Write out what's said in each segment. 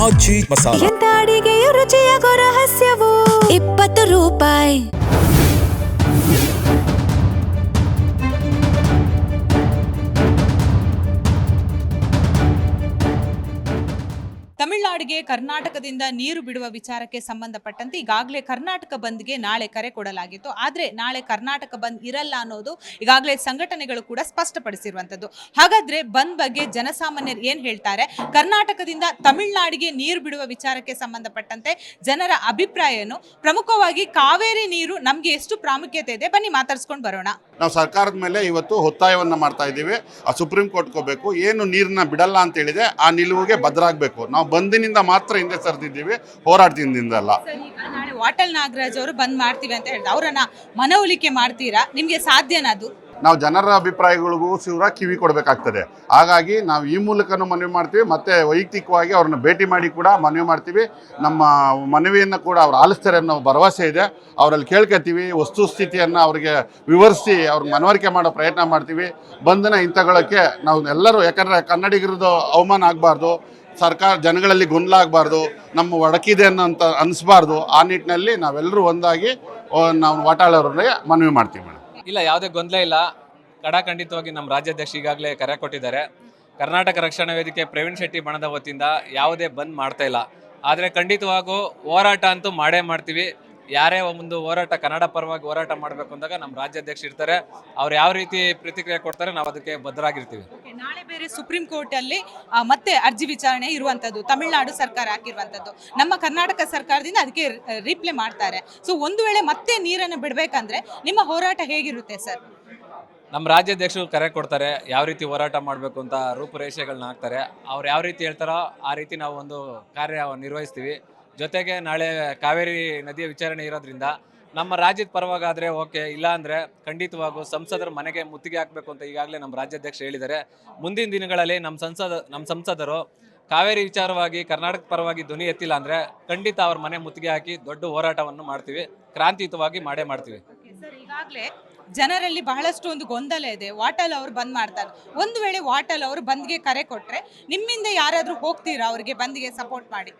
ಆಚಿ ಮಸಾಲ. ಎಂತ ಅಡಿಗೆಯ ರುಚಿಯಾಗೋ ರಹಸ್ಯವು 20 ರೂಪಾಯಿ. ತಮಿಳುನಾಡಿಗೆ ಕರ್ನಾಟಕದಿಂದ ನೀರು ಬಿಡುವ ವಿಚಾರಕ್ಕೆ ಸಂಬಂಧಪಟ್ಟಂತೆ ಈಗಾಗಲೇ ಕರ್ನಾಟಕ ಬಂದ್ಗೆ ನಾಳೆ ಕರೆ ಕೊಡಲಾಗಿತ್ತು. ಆದರೆ ನಾಳೆ ಕರ್ನಾಟಕ ಬಂದ್ ಇರಲ್ಲ ಅನ್ನೋದು ಈಗಾಗಲೇ ಸಂಘಟನೆಗಳು ಕೂಡ ಸ್ಪಷ್ಟಪಡಿಸಿರುವಂಥದ್ದು. ಹಾಗಾದ್ರೆ ಬಂದ್ ಬಗ್ಗೆ ಜನಸಾಮಾನ್ಯರು ಏನ್ ಹೇಳ್ತಾರೆ, ಕರ್ನಾಟಕದಿಂದ ತಮಿಳುನಾಡಿಗೆ ನೀರು ಬಿಡುವ ವಿಚಾರಕ್ಕೆ ಸಂಬಂಧಪಟ್ಟಂತೆ ಜನರ ಅಭಿಪ್ರಾಯ ಏನು, ಪ್ರಮುಖವಾಗಿ ಕಾವೇರಿ ನೀರು ನಮ್ಗೆ ಎಷ್ಟು ಪ್ರಾಮುಖ್ಯತೆ ಇದೆ, ಬನ್ನಿ ಮಾತಾಡ್ಸ್ಕೊಂಡು ಬರೋಣ. ನಾವು ಸರ್ಕಾರದ ಮೇಲೆ ಇವತ್ತು ಒತ್ತಾಯವನ್ನು ಮಾಡ್ತಾ ಇದ್ದೀವಿ. ಆ ಸುಪ್ರೀಂ ಕೋರ್ಟ್ಗೆ ಹೋಗಬೇಕು, ಏನು ನೀರನ್ನ ಬಿಡಲ್ಲ ಅಂತ ಹೇಳಿದೆ ಆ ನಿಲುವಿಗೆ ಬದ್ಧರಾಗಬೇಕು. ನಾವು ಬಂದಿನಿಂದ ಮಾತ್ರ ಹಿಂದೆ ಸರಿದಿದ್ದೀವಿ, ಹೋರಾಟದಿಂದ ಅಲ್ಲ. ನಾಳೆ ವಾಟಲ್ ನಾಗರಾಜ್ ಅವರು ಬಂದ್ ಮಾಡ್ತೀವಿ ಅಂತ ಹೇಳಿದ್ರು, ಅವರನ್ನ ಮನವೊಲಿಕೆ ಮಾಡ್ತೀರಾ? ನಿಮ್ಗೆ ಸಾಧ್ಯನಾ ಅದು? ನಾವು ಜನರ ಅಭಿಪ್ರಾಯಗಳಿಗೂ ಕಿವಿ ಕೊಡಬೇಕಾಗ್ತದೆ. ಹಾಗಾಗಿ ನಾವು ಈ ಮೂಲಕನೂ ಮನವಿ ಮಾಡ್ತೀವಿ, ಮತ್ತೆ ವೈಯಕ್ತಿಕವಾಗಿ ಅವ್ರನ್ನ ಭೇಟಿ ಮಾಡಿ ಕೂಡ ಮನವಿ ಮಾಡ್ತೀವಿ. ನಮ್ಮ ಮನವಿಯನ್ನು ಕೂಡ ಅವ್ರು ಆಲಿಸ್ತಾರೆ ಅನ್ನೋ ಭರವಸೆ ಇದೆ. ಅವರಲ್ಲಿ ಕೇಳ್ಕೊತೀವಿ, ವಸ್ತುಸ್ಥಿತಿಯನ್ನು ಅವ್ರಿಗೆ ವಿವರಿಸಿ ಅವ್ರಿಗೆ ಮನವರಿಕೆ ಮಾಡೋ ಪ್ರಯತ್ನ ಮಾಡ್ತೀವಿ. ಬಂಧನ ಇಂಥಗಳಕ್ಕೆ ನಾವು ಎಲ್ಲರೂ, ಯಾಕಂದರೆ ಕನ್ನಡಿಗರದ್ದು ಅವಮಾನ ಆಗಬಾರ್ದು, ಸರ್ಕಾರ ಜನಗಳಲ್ಲಿ ಗೊಂದಲ ಆಗಬಾರ್ದು, ನಮ್ಮ ಒಡಕಿದೆ ಅನ್ನೋಂಥ ಅನಿಸ್ಬಾರ್ದು. ಆ ನಿಟ್ಟಿನಲ್ಲಿ ನಾವೆಲ್ಲರೂ ಒಂದಾಗಿ ನಾವು ವಾಟಾಳವ್ರಿಗೆ ಮನವಿ ಮಾಡ್ತೀವಿ ಮೇಡಮ್. ಇಲ್ಲ, ಯಾವುದೇ ಗೊಂದಲ ಇಲ್ಲ. ಖಂಡಿತವಾಗಿ ನಮ್ಮ ರಾಜ್ಯಾಧ್ಯಕ್ಷ ಈಗಾಗಲೇ ಕರೆ ಕೊಟ್ಟಿದ್ದಾರೆ. ಕರ್ನಾಟಕ ರಕ್ಷಣಾ ವೇದಿಕೆ ಪ್ರವೀಣ್ ಶೆಟ್ಟಿ ಬಣದ ವತಿಯಿಂದ ಯಾವುದೇ ಬಂದ್ ಮಾಡ್ತಾ ಇಲ್ಲ. ಆದರೆ ಖಂಡಿತವಾಗೂ ಹೋರಾಟ ಅಂತೂ ಮಾಡೇ ಮಾಡ್ತೀವಿ. ಯಾರೇ ಒಂದು ಹೋರಾಟ ಕನ್ನಡ ಪರವಾಗಿ ಹೋರಾಟ ಮಾಡಬೇಕು ಅಂದಾಗ ನಮ್ಮ ರಾಜ್ಯಾಧ್ಯಕ್ಷ ಇರ್ತಾರೆ. ಅವ್ರು ಯಾವ ರೀತಿ ಪ್ರತಿಕ್ರಿಯೆ ಕೊಡ್ತಾರೆ ನಾವು ಅದಕ್ಕೆ ಬದ್ಧರಾಗಿರ್ತೀವಿ. ನಾಳೆ ಬೇರೆ ಸುಪ್ರೀಂ ಕೋರ್ಟ್ ಅಲ್ಲಿ ಮತ್ತೆ ಅರ್ಜಿ ವಿಚಾರಣೆ ಇರುವಂತದ್ದು, ತಮಿಳುನಾಡು ಸರ್ಕಾರ ಹಾಕಿರುವಂತದ್ದು. ನಮ್ಮ ಕರ್ನಾಟಕ ಸರ್ಕಾರದಿಂದ ಅದಕ್ಕೆ ರಿಪ್ಲೈ ಮಾಡ್ತಾರೆ. ಸೊ ಒಂದು ವೇಳೆ ಮತ್ತೆ ನೀರನ್ನು ಬಿಡಬೇಕಂದ್ರೆ ನಿಮ್ಮ ಹೋರಾಟ ಹೇಗಿರುತ್ತೆ ಸರ್? ನಮ್ಮ ರಾಜ್ಯಾಧ್ಯಕ್ಷರು ಕರೆ ಕೊಡ್ತಾರೆ, ಯಾವ ರೀತಿ ಹೋರಾಟ ಮಾಡಬೇಕು ಅಂತ ರೂಪುರೇಷೆಗಳನ್ನ ಹಾಕ್ತಾರೆ. ಅವ್ರು ಯಾವ ರೀತಿ ಹೇಳ್ತಾರೋ ಆ ರೀತಿ ನಾವು ಒಂದು ಕಾರ್ಯ ನಿರ್ವಹಿಸ್ತೀವಿ. ಜೊತೆಗೆ ನಾಳೆ ಕಾವೇರಿ ನದಿಯ ವಿಚಾರಣೆ ಇರೋದ್ರಿಂದ ನಮ್ಮ ರಾಜ್ಯದ ಪರವಾಗಾದರೆ ಓಕೆ, ಇಲ್ಲ ಅಂದರೆ ಖಂಡಿತವಾಗೂ ಸಂಸದರ ಮನೆಗೆ ಮುತ್ತಿಗೆ ಹಾಕಬೇಕು ಅಂತ ಈಗಾಗಲೇ ನಮ್ಮ ರಾಜ್ಯಾಧ್ಯಕ್ಷ ಹೇಳಿದ್ದಾರೆ. ಮುಂದಿನ ದಿನಗಳಲ್ಲಿ ನಮ್ಮ ಸಂಸದರು ಕಾವೇರಿ ವಿಚಾರವಾಗಿ ಕರ್ನಾಟಕ ಪರವಾಗಿ ಧ್ವನಿ ಎತ್ತಿಲ್ಲ ಅಂದರೆ ಖಂಡಿತ ಅವ್ರ ಮನೆ ಮುತ್ತಿಗೆ ಹಾಕಿ ದೊಡ್ಡ ಹೋರಾಟವನ್ನು ಮಾಡ್ತೀವಿ, ಕ್ರಾಂತಿಯುತವಾಗಿ ಮಾಡೇ ಮಾಡ್ತೀವಿ. ಈಗಾಗಲೇ ಜನರಲ್ಲಿ ಬಹಳಷ್ಟು ಒಂದು ಗೊಂದಲ ಇದೆ. ವಾಟಲ್ ಅವರು ಬಂದ್ ಮಾಡ್ತಾರೆ. ಒಂದು ವೇಳೆ ವಾಟಲ್ ಅವರು ಬಂದ್ಗೆ ಕರೆ ಕೊಟ್ರೆ ನಿಮ್ಮಿಂದ ಯಾರಾದರೂ ಹೋಗ್ತೀರಾ ಅವ್ರಿಗೆ ಬಂದ್ಗೆ ಸಪೋರ್ಟ್ ಮಾಡಿ?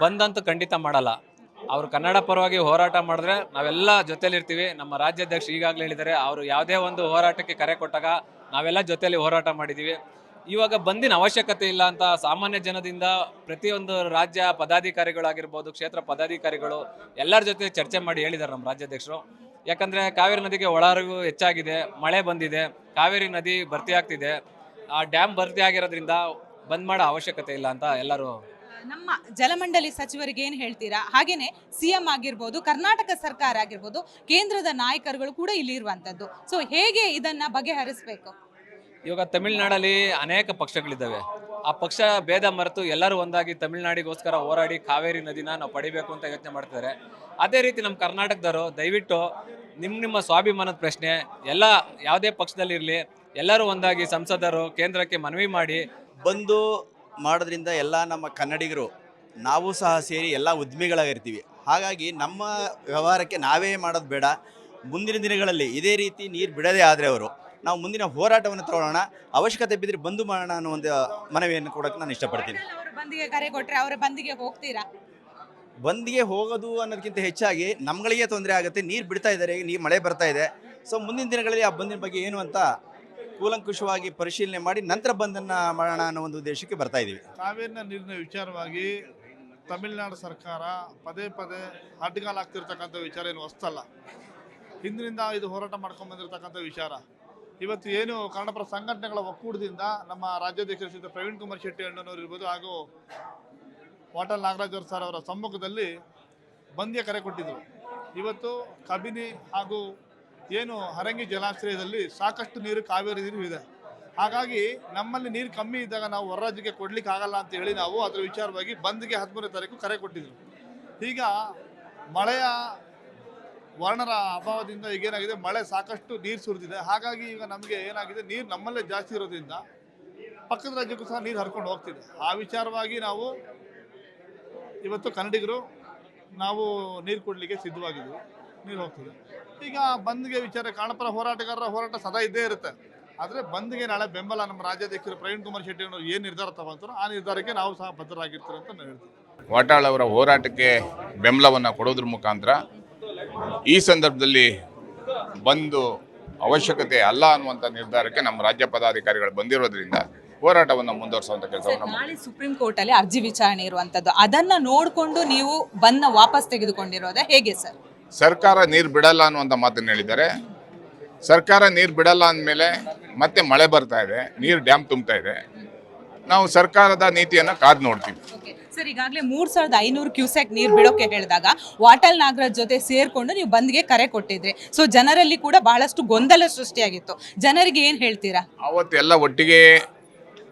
ಬಂದಂತೂ ಖಂಡಿತ ಮಾಡಲ್ಲ. ಅವರು ಕನ್ನಡ ಪರವಾಗಿ ಹೋರಾಟ ಮಾಡಿದ್ರೆ ನಾವೆಲ್ಲ ಜೊತೆಲಿರ್ತೀವಿ. ನಮ್ಮ ರಾಜ್ಯಾಧ್ಯಕ್ಷ ಈಗಾಗಲೇ ಹೇಳಿದ್ದಾರೆ, ಅವರು ಯಾವುದೇ ಒಂದು ಹೋರಾಟಕ್ಕೆ ಕರೆ ಕೊಟ್ಟಾಗ ನಾವೆಲ್ಲ ಜೊತೆಲಿ ಹೋರಾಟ ಮಾಡಿದ್ದೀವಿ. ಇವಾಗ ಬಂದಿನ ಅವಶ್ಯಕತೆ ಇಲ್ಲ ಅಂತ ಸಾಮಾನ್ಯ ಜನದಿಂದ ಪ್ರತಿಯೊಂದು ರಾಜ್ಯ ಪದಾಧಿಕಾರಿಗಳಾಗಿರ್ಬೋದು, ಕ್ಷೇತ್ರ ಪದಾಧಿಕಾರಿಗಳು ಎಲ್ಲರ ಜೊತೆ ಚರ್ಚೆ ಮಾಡಿ ಹೇಳಿದ್ದಾರೆ ನಮ್ಮ ರಾಜ್ಯಾಧ್ಯಕ್ಷರು. ಯಾಕಂದರೆ ಕಾವೇರಿ ನದಿಗೆ ಒಳಹರಿವು ಹೆಚ್ಚಾಗಿದೆ, ಮಳೆ ಬಂದಿದೆ, ಕಾವೇರಿ ನದಿ ಭರ್ತಿ ಆಗ್ತಿದೆ. ಆ ಡ್ಯಾಮ್ ಭರ್ತಿ ಆಗಿರೋದ್ರಿಂದ ಬಂದ್ ಮಾಡೋ ಅವಶ್ಯಕತೆ ಇಲ್ಲ ಅಂತ ಎಲ್ಲರೂ. ನಮ್ಮ ಜಲಮಂಡಳಿ ಸಚಿವರಿಗೆ ಏನು ಹೇಳ್ತೀರಾ? ಹಾಗೇನೆ ಸಿಎಂ ಆಗಿರ್ಬೋದು, ಕರ್ನಾಟಕ ಸರ್ಕಾರ ಆಗಿರ್ಬೋದು, ಕೇಂದ್ರದ ನಾಯಕರುಗಳು ಕೂಡ ಇಲ್ಲಿ ಇರುವಂತದ್ದು. ಸೊ ಹೇಗೆ ಇದನ್ನ ಬಗೆಹರಿಸಬೇಕು? ಇವಾಗ ತಮಿಳುನಾಡಲ್ಲಿ ಅನೇಕ ಪಕ್ಷಗಳಿದ್ದಾವೆ. ಆ ಪಕ್ಷ ಭೇದ ಮರೆತು ಎಲ್ಲರೂ ಒಂದಾಗಿ ತಮಿಳುನಾಡಿಗೋಸ್ಕರ ಹೋರಾಡಿ ಕಾವೇರಿ ನದಿನ ನಾವು ಪಡಿಬೇಕು ಅಂತ ಯೋಚನೆ ಮಾಡ್ತಿದ್ದಾರೆ. ಅದೇ ರೀತಿ ನಮ್ಮ ಕರ್ನಾಟಕದವರು ದಯವಿಟ್ಟು ನಿಮ್ಮ ಸ್ವಾಭಿಮಾನದ ಪ್ರಶ್ನೆ ಎಲ್ಲ ಯಾವುದೇ ಪಕ್ಷದಲ್ಲಿರಲಿ, ಎಲ್ಲರೂ ಒಂದಾಗಿ ಸಂಸದರು ಕೇಂದ್ರಕ್ಕೆ ಮನವಿ ಮಾಡಿ ಬಂದು ಮಾಡೋದ್ರಿಂದ ಎಲ್ಲ ನಮ್ಮ ಕನ್ನಡಿಗರು ನಾವು ಸಹ ಸೇರಿ ಎಲ್ಲ ಉದ್ಯಮಿಗಳಾಗಿರ್ತೀವಿ. ಹಾಗಾಗಿ ನಮ್ಮ ವ್ಯವಹಾರಕ್ಕೆ ನಾವೇ ಮಾಡೋದು ಬೇಡ. ಮುಂದಿನ ದಿನಗಳಲ್ಲಿ ಇದೇ ರೀತಿ ನೀರು ಬಿಡದೇ ಆದರೆ ನಾವು ಮುಂದಿನ ಹೋರಾಟವನ್ನು ತಗೊಳ್ಳೋಣ, ಅವಶ್ಯಕತೆ ಬಿದ್ದರೆ ಬಂದು ಮಾಡೋಣ ಅನ್ನೋ ಒಂದು ಮನವಿಯನ್ನು ಕೊಡೋಕ್ಕೆ ನಾನು ಇಷ್ಟಪಡ್ತೀನಿ. ಬಂದಿಗೆ ಕರೆ ಕೊಟ್ಟರೆ ಅವರ ಬಂದಿಗೆ ಹೋಗ್ತೀರಾ? ಬಂದಿಗೆ ಹೋಗೋದು ಅನ್ನೋದಕ್ಕಿಂತ ಹೆಚ್ಚಾಗಿ ನಮ್ಗಳಿಗೆ ತೊಂದರೆ ಆಗುತ್ತೆ. ನೀರು ಬಿಡ್ತಾ ಇದ್ದಾರೆ, ನೀರು ಮಳೆ ಬರ್ತಾ ಇದೆ. ಸೊ ಮುಂದಿನ ದಿನಗಳಲ್ಲಿ ಆ ಬಂದಿನ ಬಗ್ಗೆ ಏನು ಅಂತ ಕೂಲಂಕುಷವಾಗಿ ಪರಿಶೀಲನೆ ಮಾಡಿ ನಂತರ ಬಂದನ್ನು ಮಾಡೋಣ ಅನ್ನೋ ಒಂದು ಉದ್ದೇಶಕ್ಕೆ ಬರ್ತಾ ಇದ್ದೀವಿ. ಕಾವೇರಿನ ನೀರಿನ ವಿಚಾರವಾಗಿ ತಮಿಳುನಾಡು ಸರ್ಕಾರ ಪದೇ ಪದೇ ಅಡ್ಡಗಾಲಾಗ್ತಿರ್ತಕ್ಕಂಥ ವಿಚಾರ ಏನು ಹೊಸ್ತಲ್ಲ. ಹಿಂದಿನಿಂದ ಇದು ಹೋರಾಟ ಮಾಡ್ಕೊಂಡು ಬಂದಿರತಕ್ಕಂಥ ವಿಚಾರ. ಇವತ್ತು ಏನು ಕನ್ನಡಪರ ಸಂಘಟನೆಗಳ ಒಕ್ಕೂಟದಿಂದ ನಮ್ಮ ರಾಜ್ಯಾಧ್ಯಕ್ಷ ಪ್ರವೀಣ್ ಕುಮಾರ್ ಶೆಟ್ಟಿ ಅಣ್ಣನವರು ಇರ್ಬೋದು, ಹಾಗೂ ವಾಟಲ್ ನಾಗರಾಜ್ ಸರ್ ಅವರ ಸಮ್ಮುಖದಲ್ಲಿ ಬಂದ್ಗೆ ಕರೆ ಕೊಟ್ಟಿದ್ದರು. ಇವತ್ತು ಕಬಿನಿ ಹಾಗೂ ಏನು ಹರಂಗಿ ಜಲಾಶ್ರಯದಲ್ಲಿ ಸಾಕಷ್ಟು ನೀರು, ಕಾವೇರಿ ನೀರು ಇದೆ. ಹಾಗಾಗಿ ನಮ್ಮಲ್ಲಿ ನೀರು ಕಮ್ಮಿ ಇದ್ದಾಗ ನಾವು ಹೊರ ರಾಜ್ಯಕ್ಕೆ ಕೊಡ್ಲಿಕ್ಕೆ ಆಗಲ್ಲ ಅಂತ ಹೇಳಿ ನಾವು ಅದರ ವಿಚಾರವಾಗಿ ಬಂದ್ಗೆ 13ನೇ ತಾರೀಕು ಕರೆ ಕೊಟ್ಟಿದ್ದರು. ಈಗ ಮಳೆಯ ವರ್ಣರ ಅಭಾವದಿಂದ ಈಗೇನಾಗಿದೆ, ಮಳೆ ಸಾಕಷ್ಟು ನೀರು ಸುರಿದಿದೆ. ಹಾಗಾಗಿ ಈಗ ನಮಗೆ ಏನಾಗಿದೆ, ನೀರು ನಮ್ಮಲ್ಲೇ ಜಾಸ್ತಿ ಇರೋದ್ರಿಂದ ಪಕ್ಕದ ರಾಜ್ಯಕ್ಕೂ ಸಹ ನೀರು ಹರ್ಕೊಂಡು ಹೋಗ್ತಿದೆ. ಆ ವಿಚಾರವಾಗಿ ನಾವು ಇವತ್ತು ಕನ್ನಡಿಗರು ನಾವು ನೀರು ಕೊಡಲಿಕ್ಕೆ ಸಿದ್ಧವಾಗಿದ್ದೀವಿ. ನೀರು ಹೋಗ್ತದೆ. ಈಗ ಬಂದ್ಗೆ ವಿಚಾರ, ಕನ್ನಡಪರ ಹೋರಾಟಗಾರರ ಹೋರಾಟ ಸದಾ ಇದ್ದೇ ಇರುತ್ತೆ. ಆದರೆ ಬಂದ್ಗೆ ನಾಳೆ ಬೆಂಬಲ ನಮ್ಮ ರಾಜ್ಯಾಧ್ಯಕ್ಷರು ಪ್ರವೀಣ್ ಕುಮಾರ್ ಶೆಟ್ಟಿ ಅವರು ಏನು ನಿರ್ಧಾರ ತಗೊಂತಾರೋ ಆ ನಿರ್ಧಾರಕ್ಕೆ ನಾವು ಸಹ ಬದ್ಧರಾಗಿರ್ತೀವಿ ಅಂತ ನಾನು ಹೇಳ್ತೀನಿ. ವಾಟಾಳ್ ಅವರ ಹೋರಾಟಕ್ಕೆ ಬೆಂಬಲವನ್ನು ಕೊಡೋದ್ರ ಮುಖಾಂತರ ಈ ಸಂದರ್ಭದಲ್ಲಿ ಬಂದು ಅವಶ್ಯಕತೆ ಅಲ್ಲ ಅನ್ನುವಂಥ ನಿರ್ಧಾರಕ್ಕೆ ನಮ್ಮ ರಾಜ್ಯ ಪದಾಧಿಕಾರಿಗಳು ಬಂದಿರೋದ್ರಿಂದ ಹೋರಾಟವನ್ನು ಮುಂದುವರಿಸುವಂಥ ಕೆಲಸವನ್ನು ನಾಳೆ ಸುಪ್ರೀಂ ಕೋರ್ಟ್ ಅಲ್ಲಿ ಅರ್ಜಿ ವಿಚಾರಣೆ ಇರುವಂತದ್ದು, ಅದನ್ನ ನೋಡಿಕೊಂಡು ನೀವು ಬಂದ ವಾಪಸ್ ತೆಗೆದುಕೊಂಡಿರೋದ ಹೇಗೆ ಸರ್? ಸರ್ಕಾರ ನೀರು ಬಿಡಲ್ಲ ಅನ್ನುವಂಥ ಮಾತನ್ನು ಹೇಳಿದ್ದಾರೆ. ಸರ್ಕಾರ ನೀರು ಬಿಡಲ್ಲ ಅಂದಮೇಲೆ ಮತ್ತೆ ಮಳೆ ಬರ್ತಾ ಇದೆ, ನೀರು ಡ್ಯಾಮ್ ತುಂಬ್ತಾ ಇದೆ. ನಾವು ಸರ್ಕಾರದ ನೀತಿಯನ್ನು ಕಾದು ನೋಡ್ತೀವಿ. ಸರ್, ಈಗಾಗಲೇ 3500 ಕ್ಯೂಸೆಕ್ ನೀರು ಬಿಡೋಕೆ ಹೇಳಿದಾಗ ವಾಟಾಳ್ ನಾಗರಾಜ್ ಜೊತೆ ಸೇರ್ಕೊಂಡು ನೀವು ಬಂದ್ಗೆ ಕರೆ ಕೊಟ್ಟಿದ್ರಿ. ಸೊ ಜನರಲ್ಲಿ ಕೂಡ ಬಹಳಷ್ಟು ಗೊಂದಲ ಸೃಷ್ಟಿಯಾಗಿತ್ತು. ಜನರಿಗೆ ಏನು ಹೇಳ್ತೀರಾ? ಅವತ್ತೆಲ್ಲ ಒಟ್ಟಿಗೆ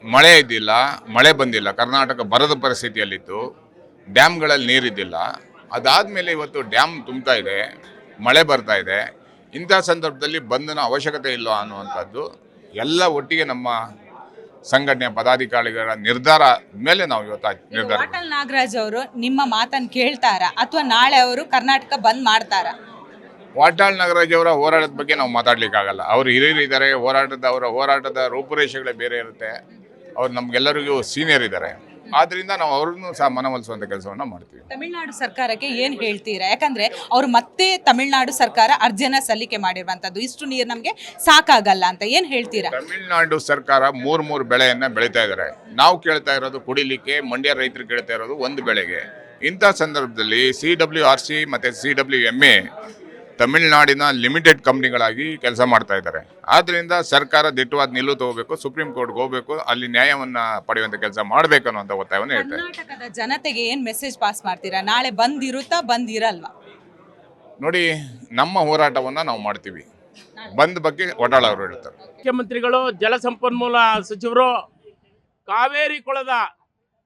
ಮಳೆ ಇದ್ದಿಲ್ಲ, ಮಳೆ ಬಂದಿಲ್ಲ, ಕರ್ನಾಟಕ ಬರದ ಪರಿಸ್ಥಿತಿಯಲ್ಲಿತ್ತು, ಡ್ಯಾಮ್ಗಳಲ್ಲಿ ನೀರಿದ್ದಿಲ್ಲ. ಅದಾದಮೇಲೆ ಇವತ್ತು ಡ್ಯಾಮ್ ತುಂಬ್ತಾ ಇದೆ, ಮಳೆ ಬರ್ತಾ ಇದೆ. ಇಂಥ ಸಂದರ್ಭದಲ್ಲಿ ಬಂಧನ ಅವಶ್ಯಕತೆ ಇಲ್ಲ ಅನ್ನುವಂಥದ್ದು ಎಲ್ಲ ಒಟ್ಟಿಗೆ ನಮ್ಮ ಸಂಘಟನೆಯ ಪದಾಧಿಕಾರಿಗಳ ನಿರ್ಧಾರ ಮೇಲೆ ನಾವು ಇವತ್ತು ನಿರ್ಧಾರ. ವಾಟಾಳ್ ನಾಗರಾಜ್ ಅವರು ನಿಮ್ಮ ಮಾತನ್ನು ಕೇಳ್ತಾರಾ ಅಥವಾ ನಾಳೆ ಅವರು ಕರ್ನಾಟಕ ಬಂದ್ ಮಾಡ್ತಾರಾ? ವಾಟಾಳ್ ನಾಗರಾಜ್ ಅವರ ಹೋರಾಟದ ಬಗ್ಗೆ ನಾವು ಮಾತಾಡ್ಲಿಕ್ಕಾಗಲ್ಲ. ಅವರು ಹಿರಿಯರು ಇದ್ದಾರೆ, ಅವರ ಹೋರಾಟದ ರೂಪುರೇಷೆಗಳೇ ಬೇರೆ ಇರುತ್ತೆ. ಅವ್ರು ನಮ್ಗೆಲ್ಲರಿಗೂ ಸೀನಿಯರ್ ಇದ್ದಾರೆ. ಆದ್ರಿಂದ ನಾವು ಅವ್ರನ್ನು ಸಹ ಮನವೊಲಿಸುವಂತ ಕೆಲಸವನ್ನ ಮಾಡ್ತೀವಿ. ತಮಿಳುನಾಡು ಸರ್ಕಾರಕ್ಕೆ ಏನ್ ಹೇಳ್ತೀರಾ? ಯಾಕಂದ್ರೆ ಅವರು ಮತ್ತೆ ತಮಿಳುನಾಡು ಸರ್ಕಾರ ಅರ್ಜಿಯನ್ನ ಸಲ್ಲಿಕೆ ಮಾಡಿರುವಂತದ್ದು, ಇಷ್ಟು ನೀರು ನಮ್ಗೆ ಸಾಕಾಗಲ್ಲ ಅಂತ ಏನ್ ಹೇಳ್ತೀರಾ? ತಮಿಳುನಾಡು ಸರ್ಕಾರ ಮೂರು ಬೆಳೆಯನ್ನ ಬೆಳೀತಾ ಇದ್ದಾರೆ. ನಾವು ಕೇಳ್ತಾ ಇರೋದು ಕುಡಿಲಿಕ್ಕೆ, ಮಂಡ್ಯ ರೈತರು ಕೇಳ್ತಾ ಇರೋದು ಒಂದು ಬೆಳೆಗೆ. ಇಂಥ ಸಂದರ್ಭದಲ್ಲಿ CWRC ಮತ್ತೆ CWMA ತಮಿಳುನಾಡಿನ ಲಿಮಿಟೆಡ್ ಕಂಪ್ನಿಗಳಾಗಿ ಕೆಲಸ ಮಾಡ್ತಾ ಇದ್ದಾರೆ. ಆದ್ರಿಂದ ಸರ್ಕಾರ ದಿಟ್ಟವಾದ ನಿಲುವು ತಗೋಬೇಕು, ಸುಪ್ರೀಂ ಕೋರ್ಟ್ಗೆ ಹೋಗಬೇಕು, ಅಲ್ಲಿ ನ್ಯಾಯವನ್ನ ಪಡೆಯುವಂತ ಕೆಲಸ ಮಾಡಬೇಕು ಅನ್ನುವಂಥ ಒತ್ತಾಯವನ್ನು ಹೇಳ್ತಾರೆ. ಕರ್ನಾಟಕದ ಜನತೆಗೆ ಏನ್ ಮೆಸೇಜ್ ಪಾಸ್ ಮಾಡ್ತೀರಾ? ನಾಳೆ ಬಂದ್ ಇರುತ್ತಾ, ಬಂದ್ ಇರಲ್ವಾ? ನೋಡಿ, ನಮ್ಮ ಹೋರಾಟವನ್ನ ನಾವು ಮಾಡ್ತೀವಿ. ಬಂದ್ ಬಗ್ಗೆ ವಾಟಾಳ್ ಅವರು ಹೇಳ್ತಾರೆ. ಮುಖ್ಯಮಂತ್ರಿಗಳು, ಜಲಸಂಪನ್ಮೂಲ ಸಚಿವರು ಕಾವೇರಿ ಕೊಳದ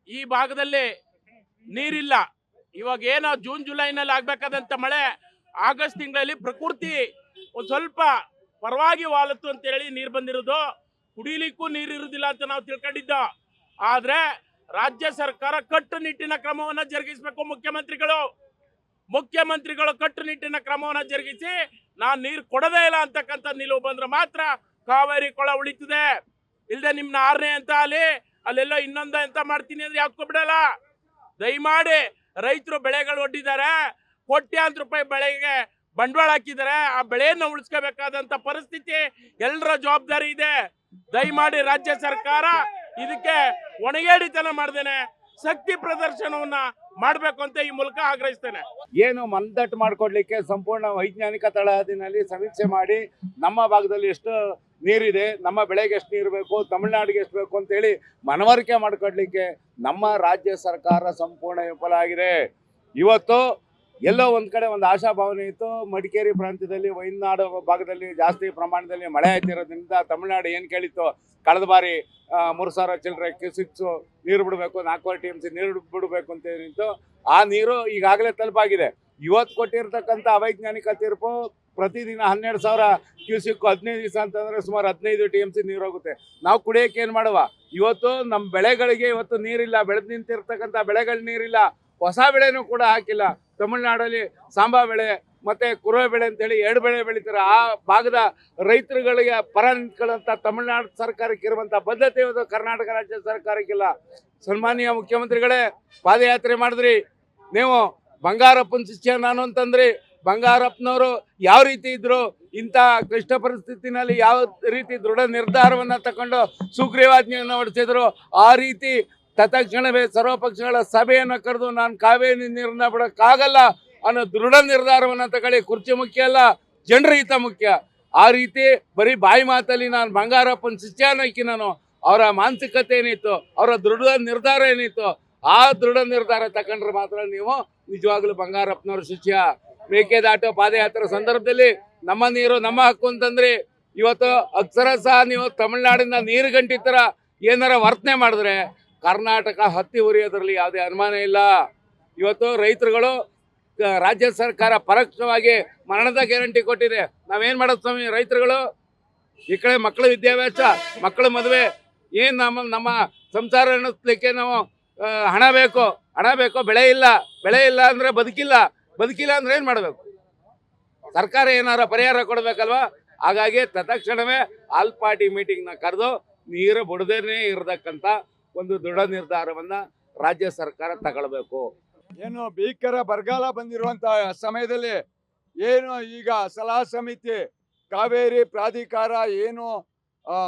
ಈ ಭಾಗದಲ್ಲಿ ನೀರಿಲ್ಲ. ಇವಾಗ ಏನೋ ಜೂನ್ ಜುಲೈನಲ್ಲಿ ಆಗ್ಬೇಕಾದಂತ ಮಳೆ ಆಗಸ್ಟ್ ತಿಂಗಳಲ್ಲಿ ಪ್ರಕೃತಿ ಒಂದು ಸ್ವಲ್ಪ ಪರವಾಗಿ ವಾಲತ್ತು ಅಂತ ಹೇಳಿ ನೀರು ಬಂದಿರೋದು. ಕುಡಿಲಿಕ್ಕೂ ನೀರು ಇರುವುದಿಲ್ಲ ಅಂತ ನಾವು ತಿಳ್ಕೊಂಡಿದ್ದ. ಆದ್ರೆ ರಾಜ್ಯ ಸರ್ಕಾರ ಕಟ್ಟುನಿಟ್ಟಿನ ಕ್ರಮವನ್ನು ಜರುಗಿಸಬೇಕು. ಮುಖ್ಯಮಂತ್ರಿಗಳು ಕಟ್ಟುನಿಟ್ಟಿನ ಕ್ರಮವನ್ನು ಜರುಗಿಸಿ ನಾನು ನೀರು ಕೊಡದೇ ಇಲ್ಲ ಅಂತಕ್ಕಂಥ ನಿಲುವು ಬಂದ್ರೆ ಮಾತ್ರ ಕಾವೇರಿ ಕೊಳ ಉಳಿತದೆ. ಇಲ್ಲದೆ ನಿಮ್ನ 6ನೇ ಅಂತ ಅಲ್ಲೆಲ್ಲೋ ಇನ್ನೊಂದು ಅಂತ ಮಾಡ್ತೀನಿ ಅಂದ್ರೆ ಯಾಕೋ ಬಿಡಲ್ಲ. ದಯಮಾಡಿ ರೈತರು ಬೆಳೆಗಳು ಒಡ್ಡಿದ್ದಾರೆ, ಕೋಟ್ಯಾಂತರ ರೂಪಾಯಿ ಬೆಳೆಗೆ ಬಂಡವಾಳ ಹಾಕಿದ್ದಾರೆ. ಆ ಬೆಳೆಯನ್ನು ಉಳಿಸ್ಕೋಬೇಕಾದಂತ ಪರಿಸ್ಥಿತಿ ಎಲ್ಲರ ಜವಾಬ್ದಾರಿ ಇದೆ. ದಯಮಾಡಿ ರಾಜ್ಯ ಸರ್ಕಾರ ಇದಕ್ಕೆ ಒಣಗೇಡಿತನ ಮಾಡ್ದೇನೆ ಶಕ್ತಿ ಪ್ರದರ್ಶನವನ್ನ ಮಾಡಬೇಕು ಅಂತ ಈ ಮೂಲಕ ಆಗ್ರಹಿಸ್ತೇನೆ. ಏನು ಮನದಟ್ಟು ಮಾಡಿಕೊಡ್ಲಿಕ್ಕೆ ಸಂಪೂರ್ಣ ವೈಜ್ಞಾನಿಕ ತಳಹದಿನಲ್ಲಿ ಸಮೀಕ್ಷೆ ಮಾಡಿ ನಮ್ಮ ಭಾಗದಲ್ಲಿ ಎಷ್ಟು ನೀರಿದೆ, ನಮ್ಮ ಬೆಳೆಗೆ ಎಷ್ಟು ನೀರು ಬೇಕು, ತಮಿಳುನಾಡಿಗೆ ಎಷ್ಟು ಬೇಕು ಅಂತೇಳಿ ಮನವರಿಕೆ ಮಾಡಿಕೊಡ್ಲಿಕ್ಕೆ ನಮ್ಮ ರಾಜ್ಯ ಸರ್ಕಾರ ಸಂಪೂರ್ಣ ವಿಫಲ ಆಗಿದೆ. ಇವತ್ತು ಎಲ್ಲೋ ಒಂದು ಕಡೆ ಒಂದು ಆಶಾಭಾವನೆ ಇತ್ತು. ಮಡಿಕೇರಿ ಪ್ರಾಂತ್ಯದಲ್ಲಿ, ವೈನಾಡು ಭಾಗದಲ್ಲಿ ಜಾಸ್ತಿ ಪ್ರಮಾಣದಲ್ಲಿ ಮಳೆ ಆಯ್ತಿರೋದ್ರಿಂದ ತಮಿಳುನಾಡು ಏನು ಕೇಳಿತ್ತು, ಕಳೆದ ಬಾರಿ 3,000 ಚಿಲ್ಲರೆ ಕ್ಯೂಸಿಕ್ಸು ನೀರು ಬಿಡಬೇಕು, 4 TMC ನೀರು ಬಿಡಬೇಕು ಅಂತ ಏನಿತ್ತು, ಆ ನೀರು ಈಗಾಗಲೇ ತಲುಪಾಗಿದೆ. ಇವತ್ತು ಕೊಟ್ಟಿರ್ತಕ್ಕಂಥ ಅವೈಜ್ಞಾನಿಕ ತೀರ್ಪು ಪ್ರತಿದಿನ 12,000 ಕ್ಯೂಸಿಕ್ 15 ದಿವಸ ಅಂತಂದರೆ ಸುಮಾರು 15 TMC ನೀರು ಹೋಗುತ್ತೆ. ನಾವು ಕುಡಿಯೋಕೆ ಏನು ಮಾಡುವ? ಇವತ್ತು ನಮ್ಮ ಬೆಳೆಗಳಿಗೆ ಇವತ್ತು ನೀರಿಲ್ಲ, ಬೆಳೆದು ನಿಂತಿರ್ತಕ್ಕಂಥ ಬೆಳೆಗಳು ನೀರಿಲ್ಲ, ಹೊಸ ಬೆಳೆನೂ ಕೂಡ ಹಾಕಿಲ್ಲ. ತಮಿಳುನಾಡಲ್ಲಿ ಸಾಂಬಾ ಬೆಳೆ ಮತ್ತೆ ಕುರುವೆ ಬೆಳೆ ಅಂತೇಳಿ 2 ಬೆಳೆ ಬೆಳೀತಾರೆ. ಆ ಭಾಗದ ರೈತರುಗಳಿಗೆ ಪರ ನಿಂತ್ಕೊಳ್ಳೋಂಥ ತಮಿಳುನಾಡು ಸರ್ಕಾರಕ್ಕೆ ಇರುವಂಥ ಬದ್ಧತೆ ಇವತ್ತು ಕರ್ನಾಟಕ ರಾಜ್ಯ ಸರ್ಕಾರಕ್ಕಿಲ್ಲ. ಸನ್ಮಾನ್ಯ ಮುಖ್ಯಮಂತ್ರಿಗಳೇ, ಪಾದಯಾತ್ರೆ ಮಾಡಿದ್ರಿ, ನೀವು ಬಂಗಾರಪ್ಪನ ಶಿಷ್ಯ ನಾನು ಅಂತಂದ್ರಿ. ಬಂಗಾರಪ್ಪನವರು ಯಾವ ರೀತಿ ಇದ್ರು, ಇಂಥ ಕ್ಲಿಷ್ಟ ಪರಿಸ್ಥಿತಿನಲ್ಲಿ ಯಾವ ರೀತಿ ದೃಢ ನಿರ್ಧಾರವನ್ನು ತಗೊಂಡು ಸುಗ್ರೀವಾಜ್ಞೆಯನ್ನು ಹೊರಡಿಸಿದ್ರು, ಆ ರೀತಿ ತತ್ಕ್ಷಣವೇ ಸರ್ವಪಕ್ಷಗಳ ಸಭೆಯನ್ನು ಕರೆದು ನಾನು ಕಾವೇರಿ ನೀರನ್ನ ಬಿಡೋಕ್ಕಾಗಲ್ಲ ಅನ್ನೋ ದೃಢ ನಿರ್ಧಾರವನ್ನು ತಗೊಳ್ಳಿ. ಕುರ್ಚಿ ಮುಖ್ಯ ಅಲ್ಲ, ಜನರ ಹಿತ ಮುಖ್ಯ. ಆ ರೀತಿ ಬರೀ ಬಾಯಿ ಮಾತಲ್ಲಿ ನಾನು ಬಂಗಾರಪ್ಪನ ಶಿಷ್ಯನಕ್ಕಿ ನಾನು ಅವರ ಮಾನಸಿಕತೆ ಏನಿತ್ತು, ಅವರ ದೃಢ ನಿರ್ಧಾರ ಏನಿತ್ತು, ಆ ದೃಢ ನಿರ್ಧಾರ ತಗೊಂಡ್ರೆ ಮಾತ್ರ ನೀವು ನಿಜವಾಗ್ಲೂ ಬಂಗಾರಪ್ಪನವ್ರ ಶಿಷ್ಯ. ಮೇಕೆದಾಟು ಪಾದಯಾತ್ರೆ ಸಂದರ್ಭದಲ್ಲಿ ನಮ್ಮ ನೀರು ನಮ್ಮ ಹಕ್ಕು ಅಂತಂದ್ರಿ. ಇವತ್ತು ಅಕ್ಷರಶಃ ನೀವು ತಮಿಳುನಾಡಿನ ನೀರು ಗಂಟಿ ಥರ ಏನಾರ ವರ್ತನೆ ಮಾಡಿದ್ರೆ ಕರ್ನಾಟಕ ಹತ್ತಿ ಉರಿಯೋದ್ರಲ್ಲಿ ಯಾವುದೇ ಅನುಮಾನ ಇಲ್ಲ. ಇವತ್ತು ರೈತರುಗಳು ರಾಜ್ಯ ಸರ್ಕಾರ ಪರೋಕ್ಷವಾಗಿ ಮರಣದ ಗ್ಯಾರಂಟಿ ಕೊಟ್ಟಿದೆ. ನಾವೇನು ಮಾಡೋದು ಸ್ವಾಮಿ? ರೈತರುಗಳು ಈ ಕಡೆ ಮಕ್ಕಳ ವಿದ್ಯಾಭ್ಯಾಸ, ಮಕ್ಕಳ ಮದುವೆ, ಏನು ನಮ್ಮ ಸಂಸಾರ ನಡೆಸಲಿಕ್ಕೆ ನಾವು ಹಣ ಬೇಕು, ಬೆಳೆ ಇಲ್ಲ ಅಂದರೆ ಬದುಕಿಲ್ಲ ಅಂದ್ರೆ ಏನು ಮಾಡಬೇಕು? ಸರ್ಕಾರ ಏನಾರ ಪರಿಹಾರ ಕೊಡಬೇಕಲ್ವಾ? ಹಾಗಾಗಿ ತತ್ಕ್ಷಣವೇ ಆಲ್ ಪಾರ್ಟಿ ಮೀಟಿಂಗ್ನ ಕರೆದು ನೀರು ಬಿಡದೇನೆ ಇರತಕ್ಕಂಥ ಒಂದು ದೃಢ ನಿರ್ಧಾರವನ್ನ ರಾಜ್ಯ ಸರ್ಕಾರ ತಗೊಳ್ಬೇಕು. ಏನು ಭೀಕರ ಬರಗಾಲ ಬಂದಿರುವಂತ ಸಮಯದಲ್ಲಿ ಏನು ಈಗ ಸಲಹಾ ಸಮಿತಿ ಕಾವೇರಿ ಪ್ರಾಧಿಕಾರ ಏನು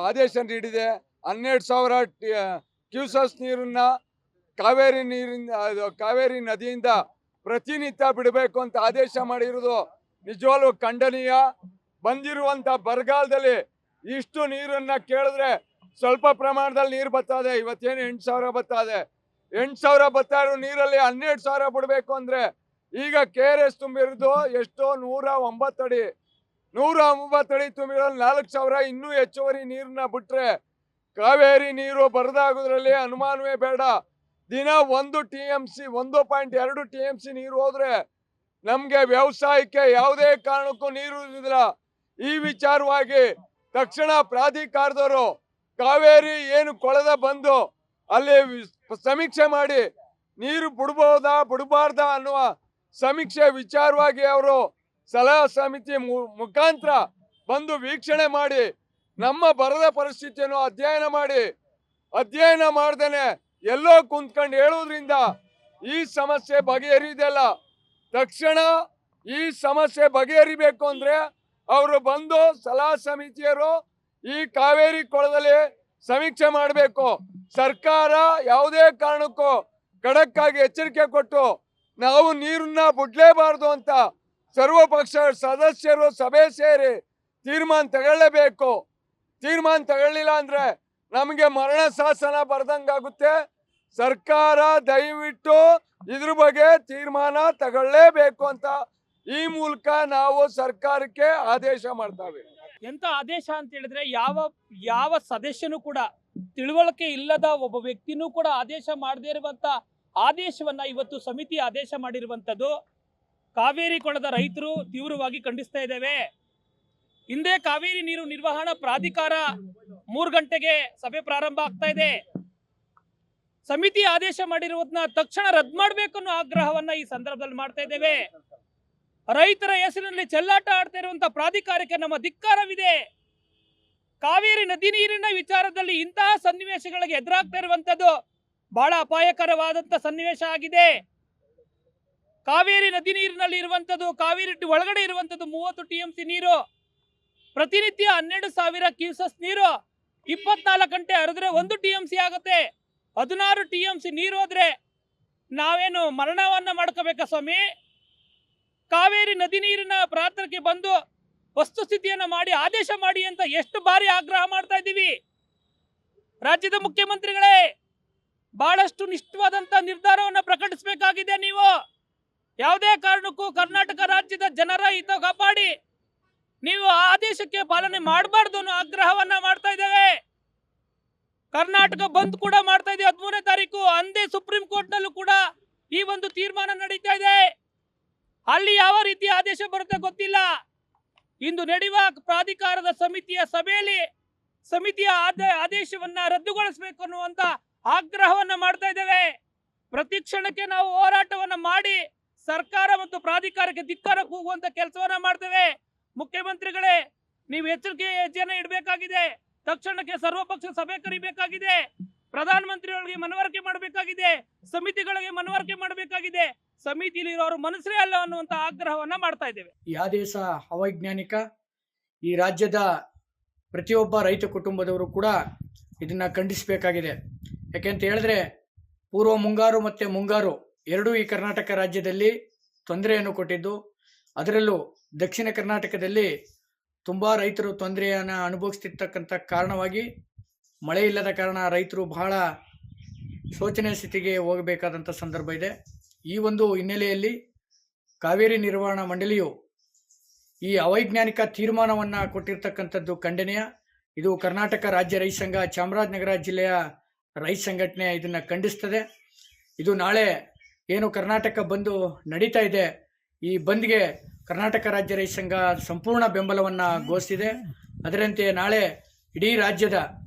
ಆದೇಶ ನೀಡಿದೆ, 12,000 ಕ್ಯೂಸೆಸ್ ನೀರನ್ನ ಕಾವೇರಿ ನದಿಯಿಂದ ಪ್ರತಿನಿತ್ಯ ಬಿಡಬೇಕು ಅಂತ ಆದೇಶ ಮಾಡಿರೋದು ನಿಜವಾಗ್ಲೂ ಖಂಡನೀಯ. ಬಂದಿರುವಂತ ಬರಗಾಲದಲ್ಲಿ ಇಷ್ಟು ನೀರನ್ನ ಕೇಳಿದ್ರೆ ಸ್ವಲ್ಪ ಪ್ರಮಾಣದಲ್ಲಿ ನೀರು ಬರ್ತದೆ. ಇವತ್ತೇನು 8,000 ಬರ್ತದೆ, 8,000 ಬರ್ತಾ ಇರೋ ನೀರಲ್ಲಿ 12,000 ಬಿಡಬೇಕು ಅಂದ್ರೆ ಈಗ KRS ತುಂಬಿರೋದು ಎಷ್ಟೋ 109 ಅಡಿ, 109 ಅಡಿ ತುಂಬಿರೋ 4,000 ಇನ್ನೂ ಹೆಚ್ಚುವರಿ ನೀರನ್ನ ಬಿಟ್ರೆ ಕಾವೇರಿ ನೀರು ಬರದಾಗೋದ್ರಲ್ಲಿ ಅನುಮಾನವೇ ಬೇಡ. ದಿನ 1 TMC 1.2 TMC ನೀರು ಹೋದ್ರೆ ನಮ್ಗೆ ವ್ಯವಸಾಯಕ್ಕೆ ಯಾವುದೇ ಕಾರಣಕ್ಕೂ ನೀರು ಇರುವುದಿಲ್ಲ. ಈ ವಿಚಾರವಾಗಿ ತಕ್ಷಣ ಪ್ರಾಧಿಕಾರದವರು ಕಾವೇರಿ ಏನು ಕೊಳದ ಬಂದು ಅಲ್ಲಿ ಸಮೀಕ್ಷೆ ಮಾಡಿ ನೀರು ಬಿಡಬಹುದಾ ಬಿಡಬಾರ್ದಾ ಅನ್ನುವ ಸಮೀಕ್ಷೆ ವಿಚಾರವಾಗಿ ಅವರು ಸಲಹಾ ಸಮಿತಿ ಮುಖಾಂತರ ಬಂದು ವೀಕ್ಷಣೆ ಮಾಡಿ ನಮ್ಮ ಬರದ ಪರಿಸ್ಥಿತಿಯನ್ನು ಅಧ್ಯಯನ ಮಾಡ್ದೇನೆ ಎಲ್ಲೋ ಕುಂತ್ಕೊಂಡು ಹೇಳೋದ್ರಿಂದ ಈ ಸಮಸ್ಯೆ ಬಗೆಹರಿದಲ್ಲ. ತಕ್ಷಣ ಈ ಸಮಸ್ಯೆ ಬಗೆಹರಿಬೇಕು ಅಂದ್ರೆ ಅವರು ಬಂದು ಸಲಹಾ ಸಮಿತಿಯರು ಈ ಕಾವೇರಿ ಕೊಳದಲ್ಲಿ ಸಮೀಕ್ಷೆ ಮಾಡಬೇಕು. ಸರ್ಕಾರ ಯಾವುದೇ ಕಾರಣಕ್ಕೂ ಖಡಕ್ ಆಗಿ ಎಚ್ಚರಿಕೆ ಕೊಟ್ಟು ನಾವು ನೀರನ್ನ ಬಿಡ್ಲೇಬಾರ್ದು ಅಂತ ಸರ್ವಪಕ್ಷ ಸದಸ್ಯರು ಸಭೆ ಸೇರಿ ತೀರ್ಮಾನ ತಗೊಳ್ಳೇಬೇಕು. ತೀರ್ಮಾನ ತಗೊಳ್ಳಿಲ್ಲ ಅಂದ್ರೆ ನಮಗೆ ಮರಣ ಶಾಸನ ಬರ್ದಂಗಾಗುತ್ತೆ. ಸರ್ಕಾರ ದಯವಿಟ್ಟು ಇದ್ರ ಬಗ್ಗೆ ತೀರ್ಮಾನ ತಗೊಳ್ಳೇಬೇಕು ಅಂತ ಈ ಮೂಲಕ ನಾವು ಸರ್ಕಾರಕ್ಕೆ ಆದೇಶ ಮಾಡ್ತೇವೆ. ಎಂತ ಆದೇಶ ಅಂತ ಹೇಳಿದ್ರೆ ಯಾವ ಸದಸ್ಯನೂ ಕೂಡ ತಿಳುವಳಿಕೆ ಇಲ್ಲದ ಒಬ್ಬ ವ್ಯಕ್ತಿನೂ ಕೂಡ ಆದೇಶ ಮಾಡದೇ ಇರುವಂತ ಆದೇಶವನ್ನ ಇವತ್ತು ಸಮಿತಿ ಆದೇಶ ಮಾಡಿರುವಂತದ್ದು ಕಾವೇರಿ ಕೊಳದ ರೈತರು ತೀವ್ರವಾಗಿ ಖಂಡಿಸ್ತಾ ಇದ್ದೇವೆ. ಹಿಂದೆ ಕಾವೇರಿ ನೀರು ನಿರ್ವಹಣಾ ಪ್ರಾಧಿಕಾರ 3 ಗಂಟೆಗೆ ಸಭೆ ಪ್ರಾರಂಭ ಆಗ್ತಾ ಇದೆ. ಸಮಿತಿ ಆದೇಶ ಮಾಡಿರುವುದನ್ನ ತಕ್ಷಣ ರದ್ದು ಮಾಡಬೇಕು ಅನ್ನೋ ಆಗ್ರಹವನ್ನ ಈ ಸಂದರ್ಭದಲ್ಲಿ ಮಾಡ್ತಾ ಇದ್ದೇವೆ. ರೈತರ ಹೆಸರಿನಲ್ಲಿ ಚೆಲ್ಲಾಟ ಆಡ್ತಾ ಇರುವಂತ ಪ್ರಾಧಿಕಾರಕ್ಕೆ ನಮ್ಮ ಧಿಕ್ಕಾರವಿದೆ. ಕಾವೇರಿ ನದಿ ನೀರಿನ ವಿಚಾರದಲ್ಲಿ ಇಂತಹ ಸನ್ನಿವೇಶಗಳಿಗೆ ಎದುರಾಗ್ತಾ ಇರುವಂತದ್ದು ಬಹಳ ಅಪಾಯಕರವಾದಂತ ಸನ್ನಿವೇಶ ಆಗಿದೆ. ಕಾವೇರಿ ನದಿ ನೀರಿನಲ್ಲಿ ಇರುವಂತದ್ದು, ಕಾವೇರಿ ಒಳಗಡೆ ಇರುವಂತದ್ದು 30 TMC ನೀರು, ಪ್ರತಿನಿತ್ಯ 12,000 ಕ್ಯೂಸೆಸ್ ನೀರು 24 ಗಂಟೆ ಹರಿದ್ರೆ 1 TMC ಆಗುತ್ತೆ. 16 TMC ನೀರು ಹೋದ್ರೆ ನಾವೇನು ಮರಣವನ್ನ ಮಾಡ್ಕೋಬೇಕಾ ಸ್ವಾಮಿ? ಕಾವೇರಿ ನದಿ ನೀರಿನ ಪ್ರಾಂತಕ್ಕೆ ಬಂದು ವಸ್ತುಸ್ಥಿತಿಯನ್ನ ಮಾಡಿ ಆದೇಶ ಮಾಡಿ ಅಂತ ಎಷ್ಟು ಬಾರಿ ಆಗ್ರಹ ಮಾಡ್ತಾ ಇದ್ದೀವಿ. ರಾಜ್ಯದ ಮುಖ್ಯಮಂತ್ರಿಗಳೇ, ಬಹಳಷ್ಟು ನಿಷ್ಠವಾದಂತ ನಿರ್ಧಾರವನ್ನು ಪ್ರಕಟಿಸಬೇಕಾಗಿದೆ. ನೀವು ಯಾವುದೇ ಕಾರಣಕ್ಕೂ ಕರ್ನಾಟಕ ರಾಜ್ಯದ ಜನರ ಹಿತ ಕಾಪಾಡಿ ನೀವು ಆ ಆದೇಶಕ್ಕೆ ಪಾಲನೆ ಮಾಡಬಾರ್ದು ಅನ್ನೋ ಆಗ್ರಹವನ್ನ ಮಾಡ್ತಾ ಇದ್ದೇವೆ. ಕರ್ನಾಟಕ ಬಂದ್ ಕೂಡ ಮಾಡ್ತಾ ಇದೆ 13ನೇ ತಾರೀಕು. ಅಂದೇ ಸುಪ್ರೀಂ ಕೋರ್ಟ್ ನಲ್ಲೂ ಕೂಡ ಈ ಒಂದು ತೀರ್ಮಾನ ನಡೀತಾ ಇದೆ. ಅಲ್ಲಿ ಯಾವ ರೀತಿ ಆದೇಶ ಬರುತ್ತೆ ಗೊತ್ತಿಲ್ಲ. ಇಂದು ನಡೆಯುವ ಪ್ರಾಧಿಕಾರದ ಸಮಿತಿಯ ಸಭೆಯಲ್ಲಿ ಸಮಿತಿಯ ಆದೇಶವನ್ನ ರದ್ದುಗೊಳಿಸಬೇಕು ಅನ್ನುವಂತ ಆಗ್ರಹವನ್ನ ಮಾಡ್ತಾ ಇದ್ದೇವೆ. ಪ್ರತಿ ಕ್ಷಣಕ್ಕೆ ನಾವು ಹೋರಾಟವನ್ನ ಮಾಡಿ ಸರ್ಕಾರ ಮತ್ತು ಪ್ರಾಧಿಕಾರಕ್ಕೆ ಧಿಕ್ಕಾರ ಕೂಗುವಂತ ಕೆಲಸವನ್ನ ಮಾಡ್ತೇವೆ. ಮುಖ್ಯಮಂತ್ರಿಗಳೇ, ನೀವು ಎಚ್ಚರಿಕೆ ಹೆಜ್ಜೆಯನ್ನು ಇಡಬೇಕಾಗಿದೆ. ತಕ್ಷಣಕ್ಕೆ ಸರ್ವಪಕ್ಷ ಸಭೆ ಕರಿಬೇಕಾಗಿದೆ. ಪ್ರಧಾನಮಂತ್ರಿಗಳಿಗೆ ಮನವರಿಕೆ ಮಾಡಬೇಕಾಗಿದೆ. ಸಮಿತಿಗಳಿಗೆ ಮನವರಿಕೆ ಮಾಡಬೇಕಾಗಿದೆ. ಸಮಿತಿಲಿರೋರು ಮನಸ್ಸೇ ಅಲ್ಲ ಅನ್ನುವಂತ ಆಗ್ರಹವನ್ನ ಮಾಡ್ತಾ ಇದ್ದೇವೆ. ಈ ಆದೇಶ ಅವೈಜ್ಞಾನಿಕ. ಈ ರಾಜ್ಯದ ಪ್ರತಿಯೊಬ್ಬ ರೈತ ಕುಟುಂಬದವರು ಕೂಡ ಇದನ್ನ ಖಂಡಿಸಬೇಕಾಗಿದೆ. ಯಾಕೆಂತ ಹೇಳಿದ್ರೆ ಪೂರ್ವ ಮುಂಗಾರು ಮತ್ತು ಮುಂಗಾರು ಎರಡೂ ಈ ಕರ್ನಾಟಕ ರಾಜ್ಯದಲ್ಲಿ ತೊಂದರೆಯನ್ನು ಕೊಟ್ಟಿದ್ದು. ಅದರಲ್ಲೂ ದಕ್ಷಿಣ ಕರ್ನಾಟಕದಲ್ಲಿ ತುಂಬ ರೈತರು ತೊಂದರೆಯನ್ನು ಅನುಭವಿಸ್ತಿರ್ತಕ್ಕಂಥ ಕಾರಣವಾಗಿ ಮಳೆ ಇಲ್ಲದ ಕಾರಣ ರೈತರು ಬಹಳ ಶೋಚನೀಯ ಸ್ಥಿತಿಗೆ ಹೋಗಬೇಕಾದಂಥ ಸಂದರ್ಭ ಇದೆ. ಈ ಒಂದು ಹಿನ್ನೆಲೆಯಲ್ಲಿ ಕಾವೇರಿ ನಿರ್ವಹಣಾ ಮಂಡಳಿಯು ಈ ಅವೈಜ್ಞಾನಿಕ ತೀರ್ಮಾನವನ್ನು ಕೊಟ್ಟಿರ್ತಕ್ಕಂಥದ್ದು ಖಂಡನೀಯ. ಇದು ಕರ್ನಾಟಕ ರಾಜ್ಯ ರೈತ ಸಂಘ ಚಾಮರಾಜನಗರ ಜಿಲ್ಲೆಯ ರೈತ ಸಂಘಟನೆ ಇದನ್ನು ಖಂಡಿಸ್ತದೆ. ಇದು ನಾಳೆ ಏನು ಕರ್ನಾಟಕ ಬಂದು ನಡೀತಾ ಇದೆ, ಈ ಬಂದ್ಗೆ ಕರ್ನಾಟಕ ರಾಜ್ಯ ರೈತ ಸಂಘ ಸಂಪೂರ್ಣ ಬೆಂಬಲವನ್ನು ಘೋಷಿಸಿದೆ. ಅದರಂತೆ ನಾಳೆ ಇಡೀ ರಾಜ್ಯದ,